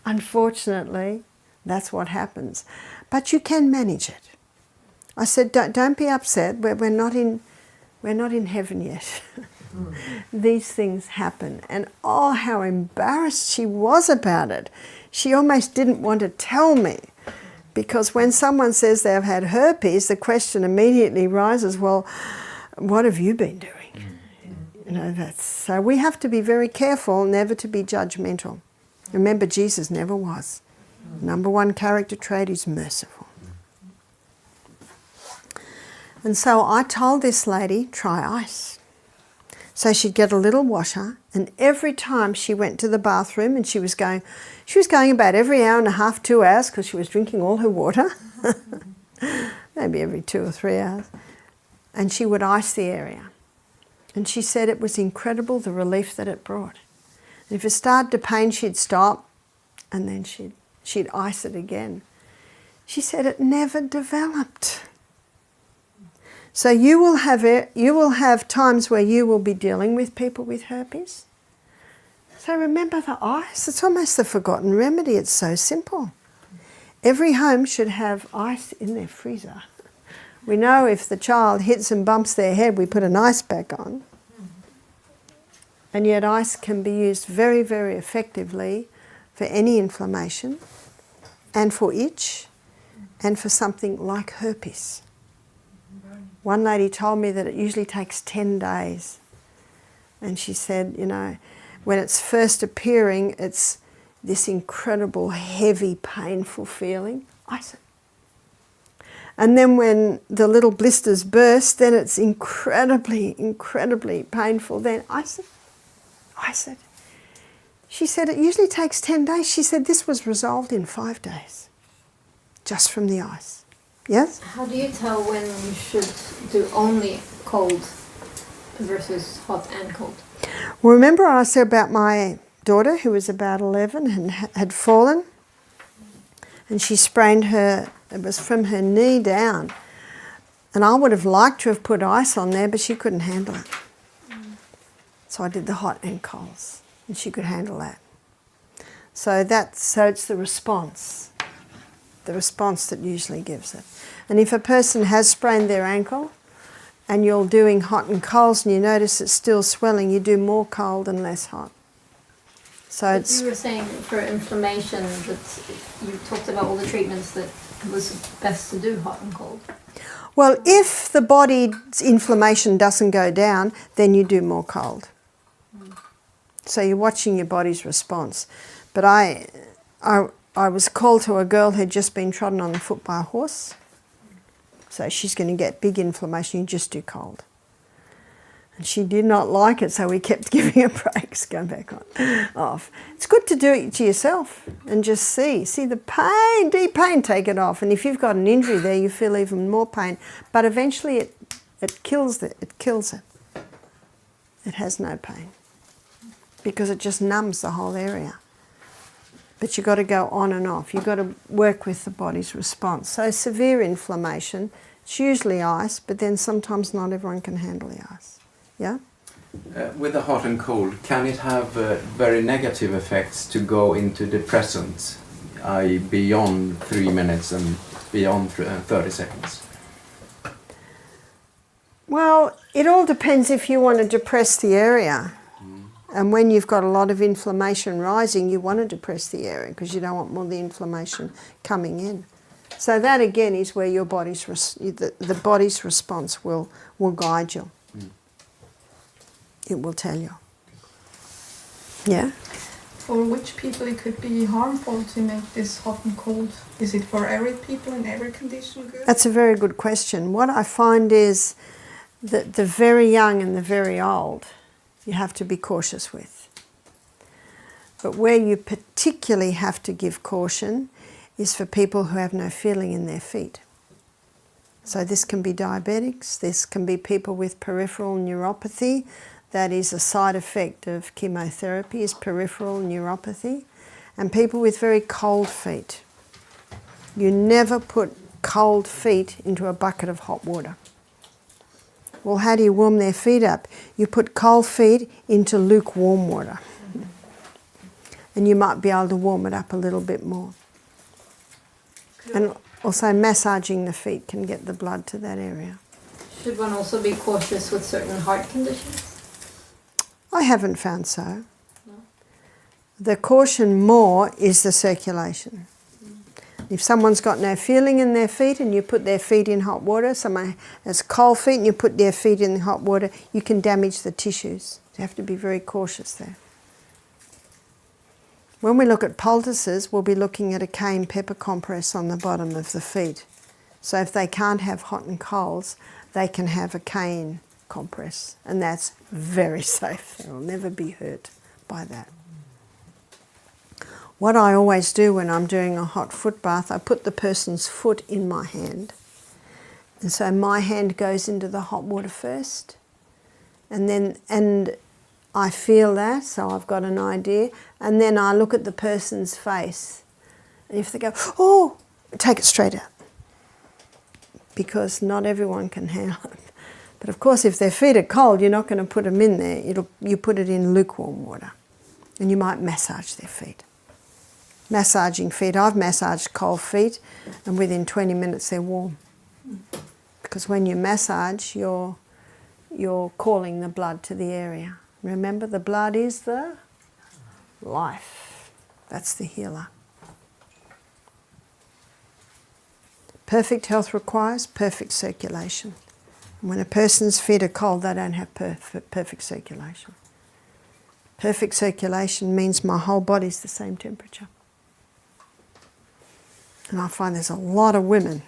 Unfortunately, that's what happens. But you can manage it. I said, don't be upset. We're not in heaven yet. These things happen. And oh, how embarrassed she was about it. She almost didn't want to tell me. Because when someone says they've had herpes, the question immediately rises, well, what have you been doing? You know, so we have to be very careful never to be judgmental. Remember, Jesus never was. Number one character trait is merciful. And so I told this lady, try ice. So she'd get a little washer, and every time she went to the bathroom, and she was going about every hour and a half, 2 hours, because she was drinking all her water, maybe every 2 or 3 hours, and she would ice the area. And she said it was incredible, the relief that it brought. And if it started to pain, she'd stop, and then she'd ice it again. She said it never developed. So you will have times where you will be dealing with people with herpes. So remember the ice. It's almost the forgotten remedy. It's so simple. Every home should have ice in their freezer. We know if the child hits and bumps their head, we put an ice pack on. And yet ice can be used very, very effectively for any inflammation, and for itch, and for something like herpes. One lady told me that it usually takes 10 days. And she said, you know, when it's first appearing, it's this incredible, heavy, painful feeling. Ice it. And then when the little blisters burst, then it's incredibly, incredibly painful. Then I said, she said, it usually takes 10 days. She said, this was resolved in 5 days, just from the ice. Yes? How do you tell when you should do only cold versus hot and cold? Well, remember I said about my daughter who was about 11 and had fallen, and she sprained her, it was from her knee down. And I would have liked to have put ice on there, but she couldn't handle it. So I did the hot and colds, and she could handle that. So it's the response that usually gives it. And if a person has sprained their ankle and you're doing hot and colds and you notice it's still swelling, you do more cold and less hot. So but you were saying for inflammation that you talked about all the treatments that it was best to do hot and cold. Well, if the body's inflammation doesn't go down, then you do more cold. So you're watching your body's response. But I was called to a girl who'd just been trodden on the foot by a horse. So she's going to get big inflammation, you just do cold. And she did not like it, so we kept giving her breaks, go back on, off. It's good to do it to yourself and just see the pain, deep pain, take it off. And if you've got an injury there, you feel even more pain. But eventually it kills it. It kills it. It has no pain because it just numbs the whole area. But you've got to go on and off. You've got to work with the body's response. So severe inflammation, it's usually ice, but then sometimes not everyone can handle the ice. Yeah? With the hot and cold, can it have very negative effects to go into depressants, i.e. beyond 3 minutes and beyond 30 seconds? Well, it all depends if you want to depress the area. And when you've got a lot of inflammation rising, you want to depress the area because you don't want more of the inflammation coming in. So that again is where your body's the body's response will guide you. It will tell you. Yeah? For which people it could be harmful to make this hot and cold? Is it for every people in every condition good? That's a very good question. What I find is that the very young and the very old, you have to be cautious with. But where you particularly have to give caution is for people who have no feeling in their feet. So this can be diabetics, this can be people with peripheral neuropathy. That is a side effect of chemotherapy, is peripheral neuropathy. And people with very cold feet. You never put cold feet into a bucket of hot water. Well, how do you warm their feet up? You put cold feet into lukewarm water. And you might be able to warm it up a little bit more. And also massaging the feet can get the blood to that area. Should one also be cautious with certain heart conditions? I haven't found so. No. The caution more is the circulation. If someone's got no feeling in their feet and you put their feet in hot water, someone has cold feet and you put their feet in hot water, you can damage the tissues. You have to be very cautious there. When we look at poultices, we'll be looking at a cayenne pepper compress on the bottom of the feet. So if they can't have hot and colds, they can have a cayenne compress, and that's very safe. They will never be hurt by that. What I always do when I'm doing a hot foot bath, I put the person's foot in my hand. And so my hand goes into the hot water first. And I feel that, so I've got an idea. And then I look at the person's face. And if they go, oh, take it straight out. Because not everyone can handle it. But of course, if their feet are cold, you're not going to put them in there. You put it in lukewarm water. And you might massage their feet. Massaging feet, I've massaged cold feet, and within 20 minutes they're warm. Because when you massage, you're calling the blood to the area. Remember, the blood is the life. That's the healer. Perfect health requires perfect circulation. And when a person's feet are cold, they don't have perfect circulation. Perfect circulation means my whole body's the same temperature. And I find there's a lot of women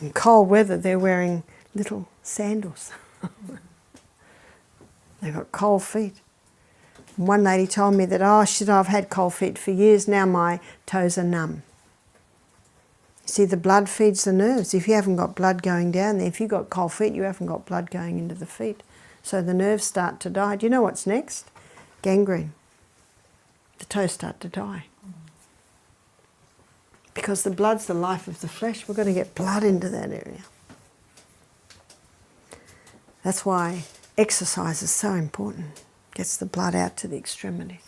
In cold weather, they're wearing little sandals. They've got cold feet. And one lady told me that, I've had cold feet for years, now my toes are numb. See, the blood feeds the nerves. If you haven't got blood going down there, if you've got cold feet, you haven't got blood going into the feet. So the nerves start to die. Do you know what's next? Gangrene. The toes start to die. Because the blood's the life of the flesh. We've got to get blood into that area. That's why exercise is so important. Gets the blood out to the extremities.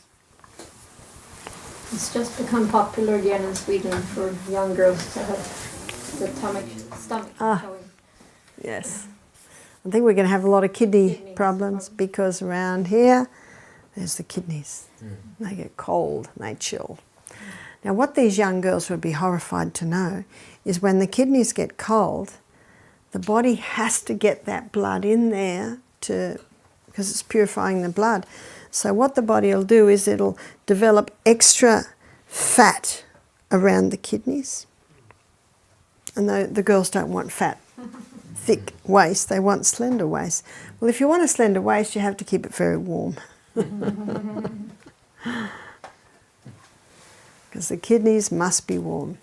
It's just become popular again in Sweden for young girls to have the stomach showing. Yes. I think we're going to have a lot of kidney problems because around here, there's the kidneys. They get cold and they chill. Now what these young girls would be horrified to know is when the kidneys get cold, the body has to get that blood in there because it's purifying the blood. So what the body will do is it'll develop extra fat around the kidneys. And the girls don't want fat, thick waist, they want slender waist. Well, if you want a slender waist, you have to keep it very warm. Because the kidneys must be warm.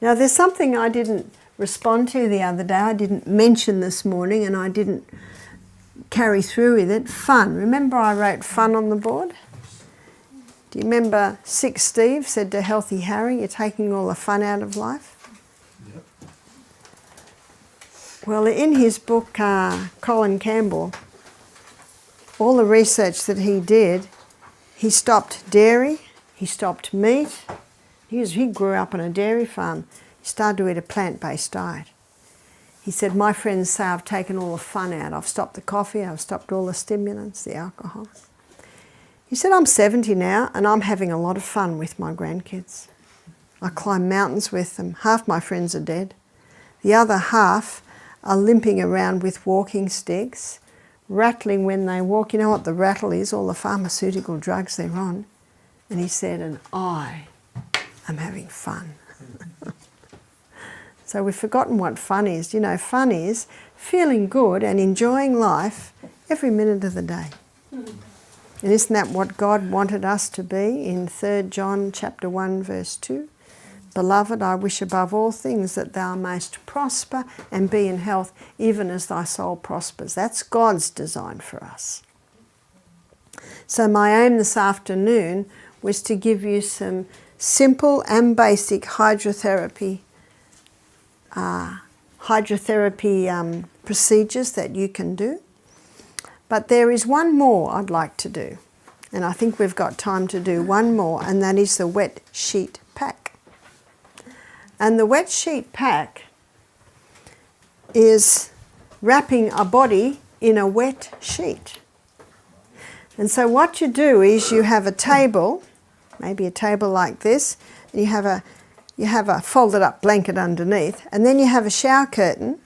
Now there's something I didn't respond to the other day, I didn't mention this morning and I didn't carry through with it. Fun. Remember I wrote fun on the board? Do you remember Sick Steve said to Healthy Harry, you're taking all the fun out of life? Yep. Well, in his book, Colin Campbell, all the research that he did, he stopped dairy, he stopped meat. He grew up on a dairy farm. He started to eat a plant-based diet. He said, my friends say I've taken all the fun out. I've stopped the coffee, I've stopped all the stimulants, the alcohol. He said, I'm 70 now and I'm having a lot of fun with my grandkids. I climb mountains with them. Half my friends are dead. The other half are limping around with walking sticks, rattling when they walk. You know what the rattle is? All the pharmaceutical drugs they're on. And he said, and I am having fun. So we've forgotten what fun is. You know, fun is feeling good and enjoying life every minute of the day. And isn't that what God wanted us to be in 3 John chapter 1 verse 2? Beloved, I wish above all things that thou mayst prosper and be in health, even as thy soul prospers. That's God's design for us. So my aim this afternoon was to give you some simple and basic hydrotherapy procedures that you can do. But there is one more I'd like to do, and I think we've got time to do one more, and that is the wet sheet pack. And the wet sheet pack is wrapping a body in a wet sheet. And so what you do is you have a table, maybe a table like this, and you have a folded up blanket underneath, and then you have a shower curtain,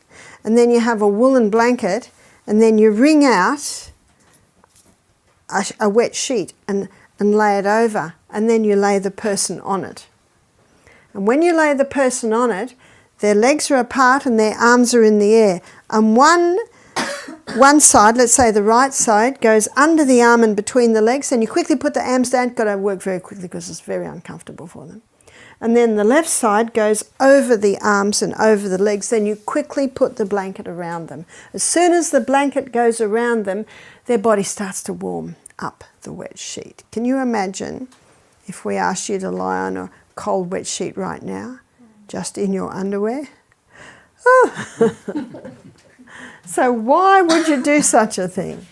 and then you have a woolen blanket, and then you wring out a wet sheet and lay it over, and then you lay the person on it. And when you lay the person on it, their legs are apart and their arms are in the air. And one side, let's say the right side, goes under the arm and between the legs, and you quickly put the arms down. Got to work very quickly because it's very uncomfortable for them. And then the left side goes over the arms and over the legs. Then you quickly put the blanket around them. As soon as the blanket goes around them, their body starts to warm up the wet sheet. Can you imagine if we asked you to lie on a cold wet sheet right now, just in your underwear? Oh. So why would you do such a thing?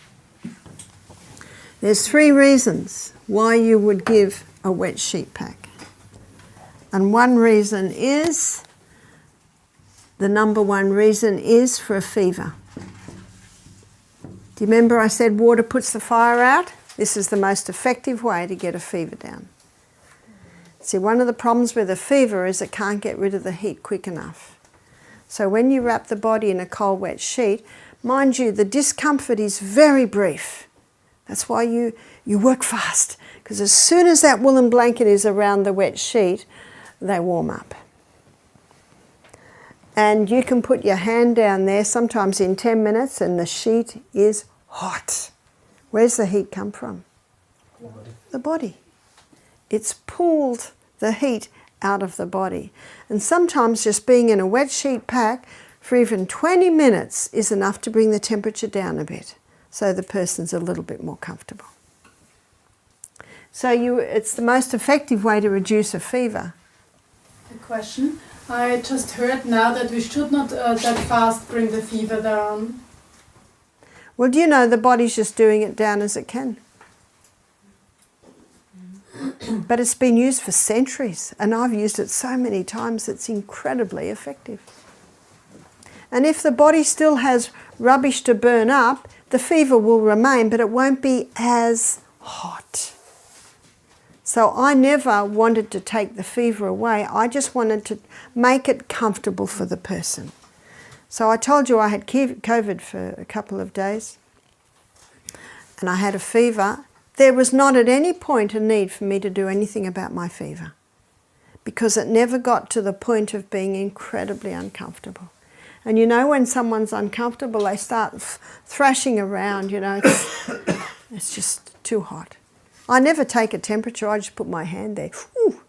There's 3 reasons why you would give a wet sheet pack. And one reason is, the number one reason is for a fever. Do you remember I said water puts the fire out? This is the most effective way to get a fever down. See, one of the problems with a fever is it can't get rid of the heat quick enough. So when you wrap the body in a cold wet sheet, mind you, the discomfort is very brief. That's why you work fast, because as soon as that woolen blanket is around the wet sheet, they warm up. And you can put your hand down there, sometimes in 10 minutes, and the sheet is hot. Where's the heat come from? The body. It's pulled the heat out of the body. And sometimes just being in a wet sheet pack for even 20 minutes is enough to bring the temperature down a bit, so the person's a little bit more comfortable. So it's the most effective way to reduce a fever. A question. I just heard now that we should not that fast bring the fever down. Well, do you know the body's just doing it down as it can? But it's been used for centuries, and I've used it so many times it's incredibly effective. And if the body still has rubbish to burn up, the fever will remain, but it won't be as hot. So I never wanted to take the fever away. I just wanted to make it comfortable for the person. So I told you I had COVID for a couple of days, and I had a fever. There was not at any point a need for me to do anything about my fever, because it never got to the point of being incredibly uncomfortable. And you know, when someone's uncomfortable, they start thrashing around, you know, it's just too hot. I never take a temperature, I just put my hand there. Ooh,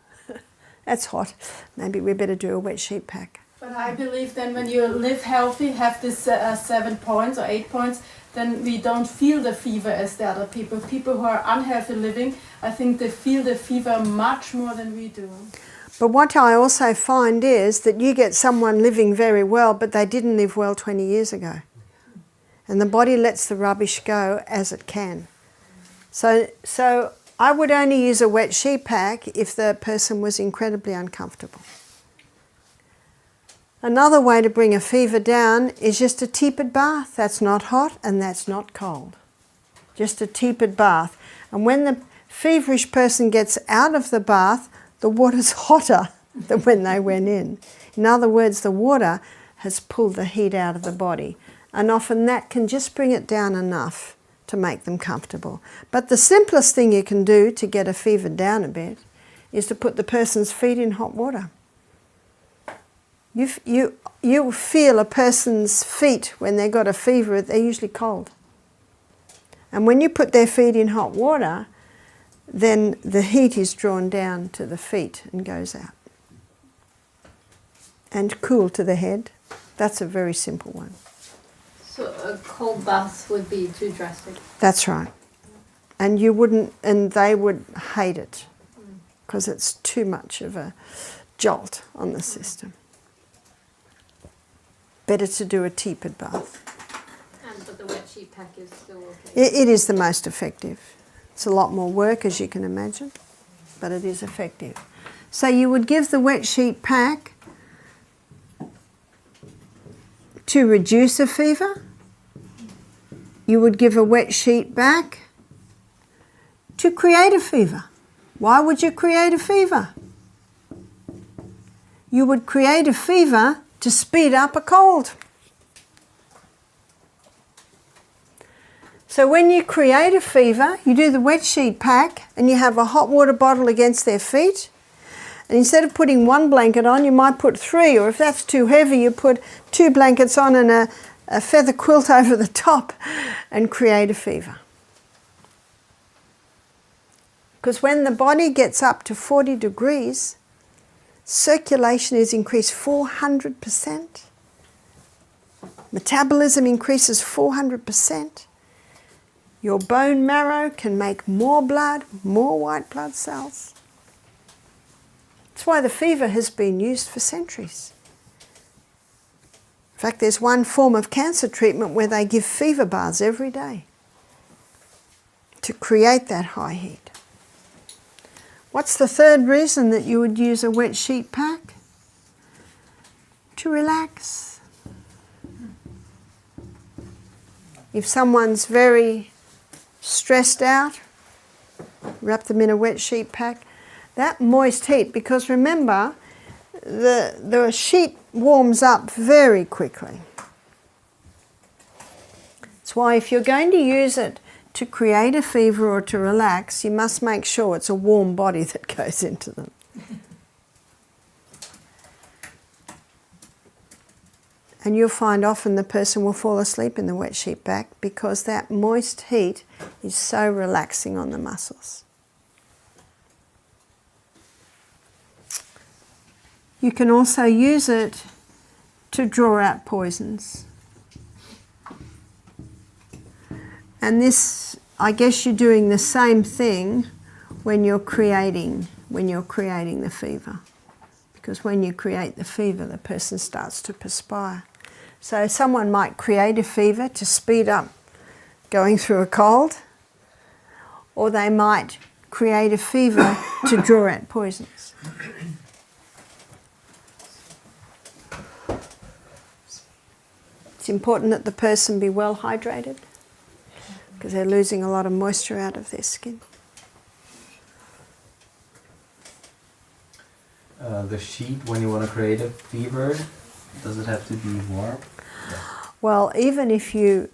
that's hot. Maybe we better do a wet sheet pack. But I believe then when you live healthy, have this 7 points or 8 points, then we don't feel the fever as the other people. People who are unhealthy living, I think they feel the fever much more than we do. But what I also find is that you get someone living very well, but they didn't live well 20 years ago. And the body lets the rubbish go as it can. So I would only use a wet sheet pack if the person was incredibly uncomfortable. Another way to bring a fever down is just a tepid bath. That's not hot and that's not cold. Just a tepid bath. And when the feverish person gets out of the bath, the water's hotter than when they went in. In other words, the water has pulled the heat out of the body. And often that can just bring it down enough to make them comfortable. But the simplest thing you can do to get a fever down a bit is to put the person's feet in hot water. You feel a person's feet when they've got a fever, they're usually cold. And when you put their feet in hot water, then the heat is drawn down to the feet and goes out. And cool to the head. That's a very simple one. So a cold bath would be too drastic. That's right. And they would hate it because it's too much of a jolt on the system. Better to do a tepid bath. But the wet sheet pack is still okay? It is the most effective. It's a lot more work, as you can imagine, but it is effective. So you would give the wet sheet pack to reduce a fever. You would give a wet sheet pack to create a fever. Why would you create a fever? You would create a fever to speed up a cold. So when you create a fever, you do the wet sheet pack and you have a hot water bottle against their feet. And instead of putting one blanket on, you might put 3, or if that's too heavy, you put 2 blankets on and a feather quilt over the top and create a fever. Because when the body gets up to 40 degrees, circulation is increased 400%. Metabolism increases 400%. Your bone marrow can make more blood, more white blood cells. That's why the fever has been used for centuries. In fact, there's one form of cancer treatment where they give fever baths every day to create that high heat. What's the third reason that you would use a wet sheet pack? To relax. If someone's very stressed out, wrap them in a wet sheet pack. That moist heat, because remember, the sheet warms up very quickly. That's why if you're going to use it to create a fever or to relax, you must make sure it's a warm body that goes into them. And you'll find often the person will fall asleep in the wet sheet pack because that moist heat is so relaxing on the muscles. You can also use it to draw out poisons. And this, I guess you're doing the same thing when you're creating the fever. Because when you create the fever, the person starts to perspire. So someone might create a fever to speed up going through a cold, or they might create a fever to draw out poisons. It's important that the person be well hydrated because they're losing a lot of moisture out of their skin. The sheet, when you want to create a fever, does it have to be warm? Well, even if you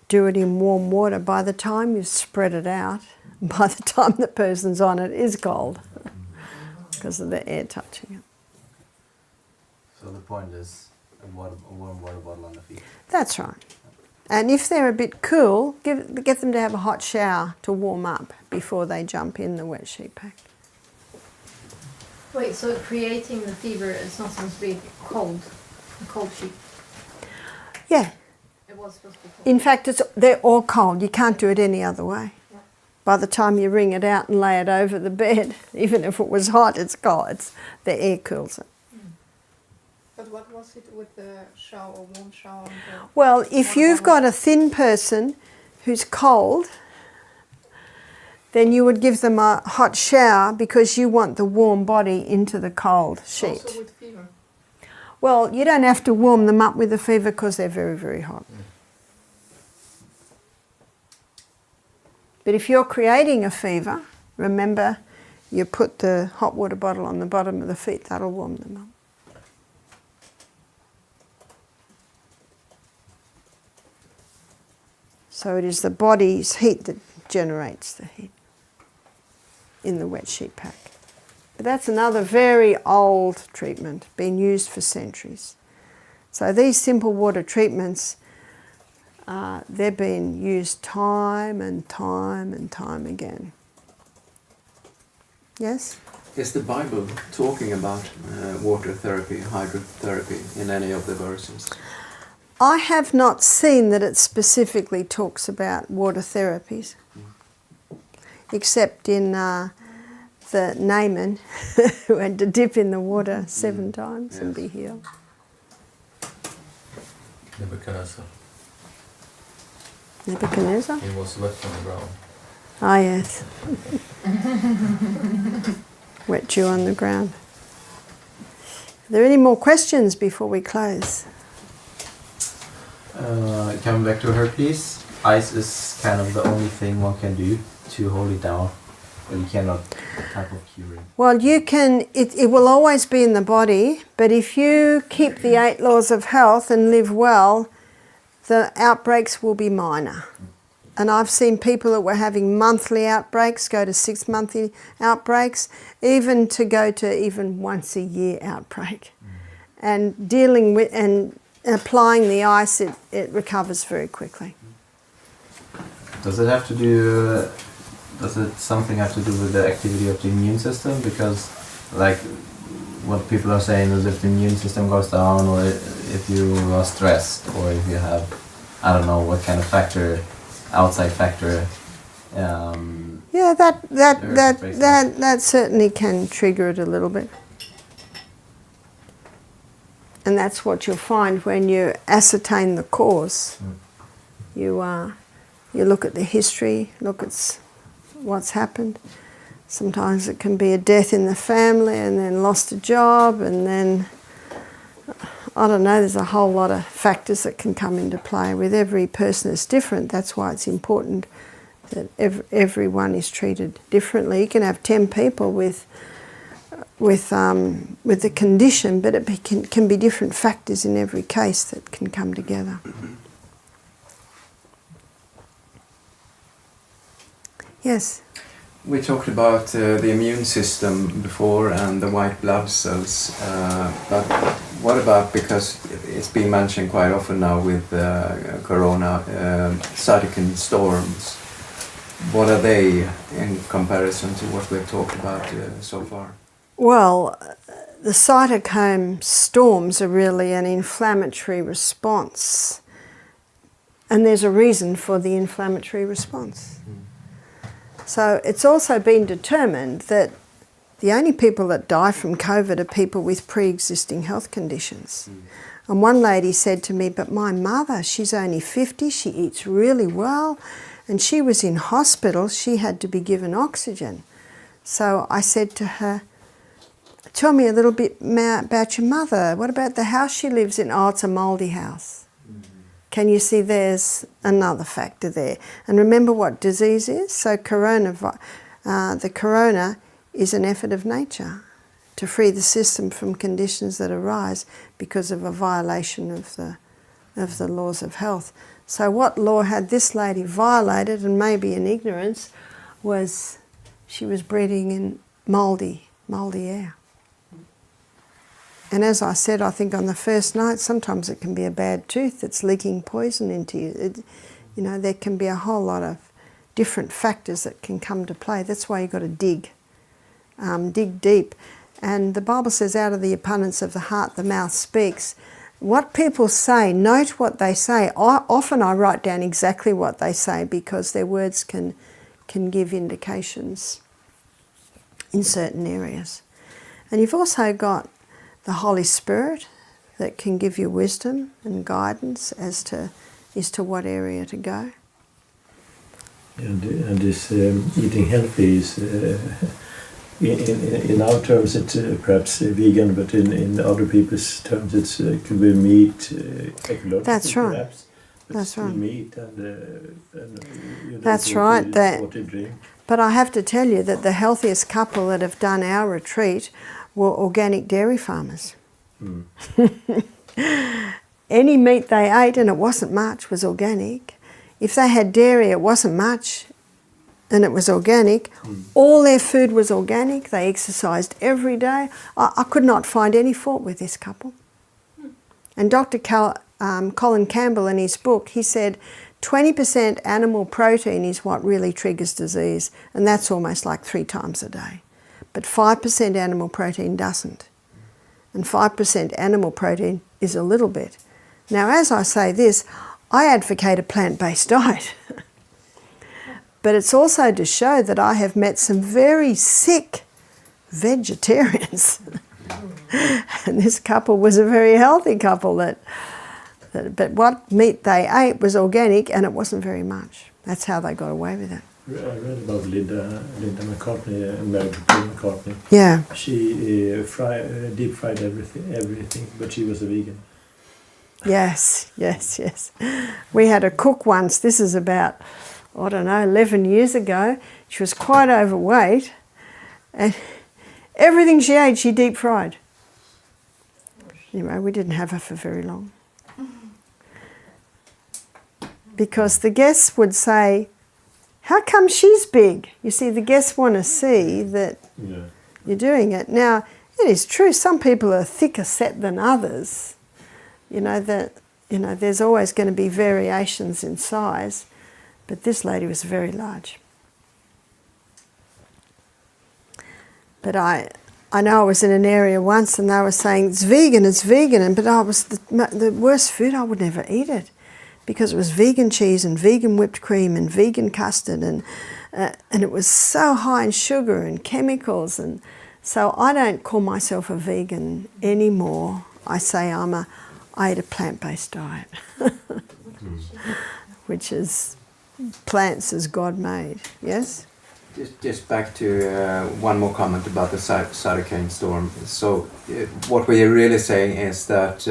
do it in warm water, by the time you've spread it out, by the time the person's on it, is cold because of the air touching it. So the point is a warm water bottle on the feet. That's right. And if they're a bit cool, get them to have a hot shower to warm up before they jump in the wet sheet pack. Wait, so creating the fever is not supposed to be cold, a cold sheet? Yeah. It was supposed to be cold. In fact, they're all cold. You can't do it any other way. Yeah. By the time you wring it out and lay it over the bed, even if it was hot, it's cold. The air cools it. But what was it with the shower, warm shower? And the Well, if you've got a thin person who's cold, then you would give them a hot shower because you want the warm body into the cold sheet. Also with fever? Well, you don't have to warm them up with the fever because they're very, very hot. But if you're creating a fever, remember you put the hot water bottle on the bottom of the feet, that'll warm them up. So it is the body's heat that generates the heat in the wet sheet pack. But that's another very old treatment, been used for centuries. So these simple water treatments, they've been used time and time and time again. Yes? Is the Bible talking about water therapy, hydrotherapy in any of the verses? I have not seen that it specifically talks about water therapies, except in the Naaman who had to dip in the water 7 times and be healed. Nebuchadnezzar? He was left on the ground. Ah, yes. Wet dew on the ground. Are there any more questions before we close? Coming back to herpes, ice is kind of the only thing one can do to hold it down, but you cannot type of curing. Well, you can, it will always be in the body, but if you keep the 8 laws of health and live well, the outbreaks will be minor. And I've seen people that were having monthly outbreaks go to 6-monthly outbreaks, even to go to even once a year outbreak. And dealing with and applying the ice, it recovers very quickly. Does it something have to do with the activity of the immune system? Because like what people are saying is if the immune system goes down, or if you are stressed, or if you have, I don't know what kind of factor, outside factor. Yeah, that certainly can trigger it a little bit. And that's what you'll find when you ascertain the cause. You look at the history, look at what's happened. Sometimes it can be a death in the family and then lost a job, and then, I don't know, there's a whole lot of factors that can come into play. With every person it's different. That's why it's important that everyone is treated differently. You can have 10 people with the condition, but it can be different factors in every case that can come together. Yes? We talked about the immune system before and the white blood cells, but what about, because it's been mentioned quite often now with corona, cytokine storms. What are they in comparison to what we've talked about so far? Well, the cytokine storms are really an inflammatory response. And there's a reason for the inflammatory response. So it's also been determined that the only people that die from COVID are people with pre-existing health conditions. And one lady said to me, but my mother, she's only 50, she eats really well, and she was in hospital, she had to be given oxygen. So I said to her, tell me a little bit more about your mother. What about the house she lives in? Oh, it's a mouldy house. Can you see there's another factor there? And remember what disease is? So the corona is an effort of nature to free the system from conditions that arise because of a violation of the laws of health. So what law had this lady violated, and maybe in ignorance, was she was breathing in mouldy air. And as I said, I think on the first night, sometimes it can be a bad tooth that's leaking poison into you. There can be a whole lot of different factors that can come to play. That's why you've got to dig deep. And the Bible says, out of the abundance of the heart, the mouth speaks. What people say, note what they say. Often I write down exactly what they say because their words can give indications in certain areas. And you've also got the Holy Spirit that can give you wisdom and guidance as to what area to go. And this eating healthy is, in our terms, it's perhaps vegan, but in other people's terms, it could be meat, ecological. That's right. Perhaps, That's right. Meat and that's right. Water drink. But I have to tell you that the healthiest couple that have done our retreat were organic dairy farmers. Any meat they ate, and it wasn't much, was organic. If they had dairy, it wasn't much, and it was organic. All their food was organic. They exercised every day. I could not find any fault with this couple. And Dr. Colin Campbell, in his book, he said 20% animal protein is what really triggers disease, and that's almost like 3 times a day. But 5% animal protein doesn't. And 5% animal protein is a little bit. Now, as I say this, I advocate a plant-based diet. But it's also to show that I have met some very sick vegetarians. And this couple was a very healthy couple. But what meat they ate was organic, and it wasn't very much. That's how they got away with it. I read about Linda McCartney, Mary McCartney. Yeah. She deep fried everything, but she was a vegan. Yes. We had a cook once, this is about, 11 years ago. She was quite overweight, and everything she ate, she deep fried. Anyway, we didn't have her for very long. Because the guests would say, how come she's big? You see, the guests want to see that you're doing it. Now, it is true, some people are thicker set than others. There's always going to be variations in size, but this lady was very large. But I know I was in an area once and they were saying, it's vegan, but I was the worst food, I would never eat it. Because it was vegan cheese and vegan whipped cream and vegan custard, and it was so high in sugar and chemicals, and so I don't call myself a vegan anymore. I say I ate a plant-based diet, which is plants as God made. Yes. Just back to one more comment about the cytokine storm. So what we're really saying is that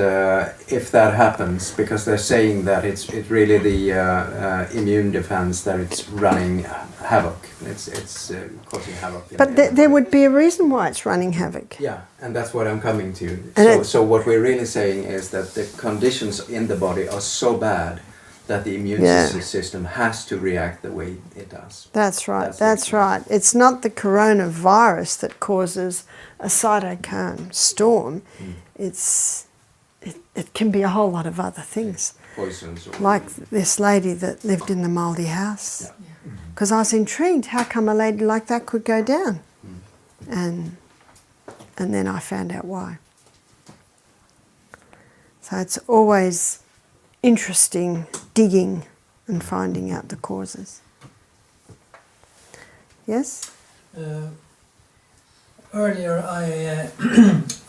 if that happens, because they're saying that it's really the immune defense that it's running havoc. It's causing havoc. But there would be a reason why it's running havoc. Yeah, and that's what I'm coming to. So what we're really saying is that the conditions in the body are so bad that the immune system has to react the way it does. That's right, that's right. It's not the coronavirus that causes a cytokine storm. It's it can be a whole lot of other things. Poisons. Or Like this lady that lived in the mouldy house. Because I was intrigued, how come a lady like that could go down? And then I found out why. So it's always interesting digging and finding out the causes. Yes? Earlier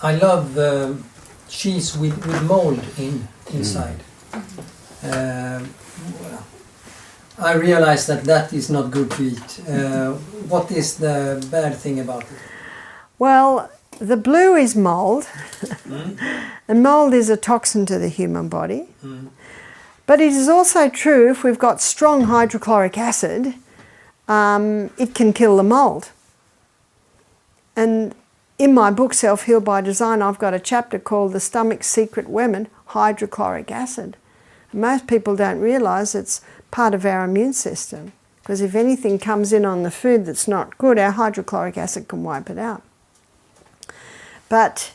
I love cheese with mold inside. I realize that is not good to eat. What is the bad thing about it? Well, the blue is mold, and mold is a toxin to the human body. But it is also true if we've got strong hydrochloric acid, it can kill the mold. And in my book, Self-Heal by Design, I've got a chapter called The Stomach's Secret Weapon, Hydrochloric Acid. And most people don't realise it's part of our immune system, because if anything comes in on the food that's not good, our hydrochloric acid can wipe it out. But,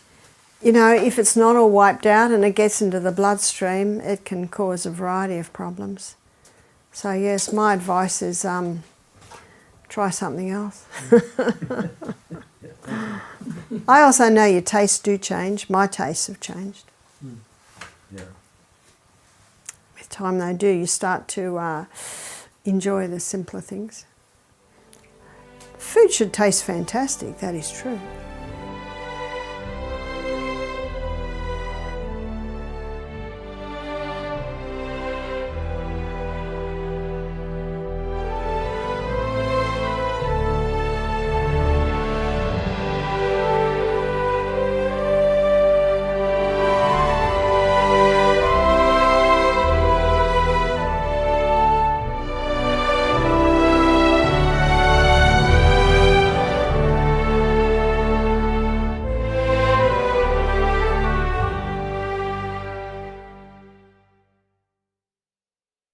you know, if it's not all wiped out and it gets into the bloodstream, it can cause a variety of problems. So yes, my advice is try something else. I also know your tastes do change. My tastes have changed. Yeah. With time they do. You start to enjoy the simpler things. Food should taste fantastic, that is true.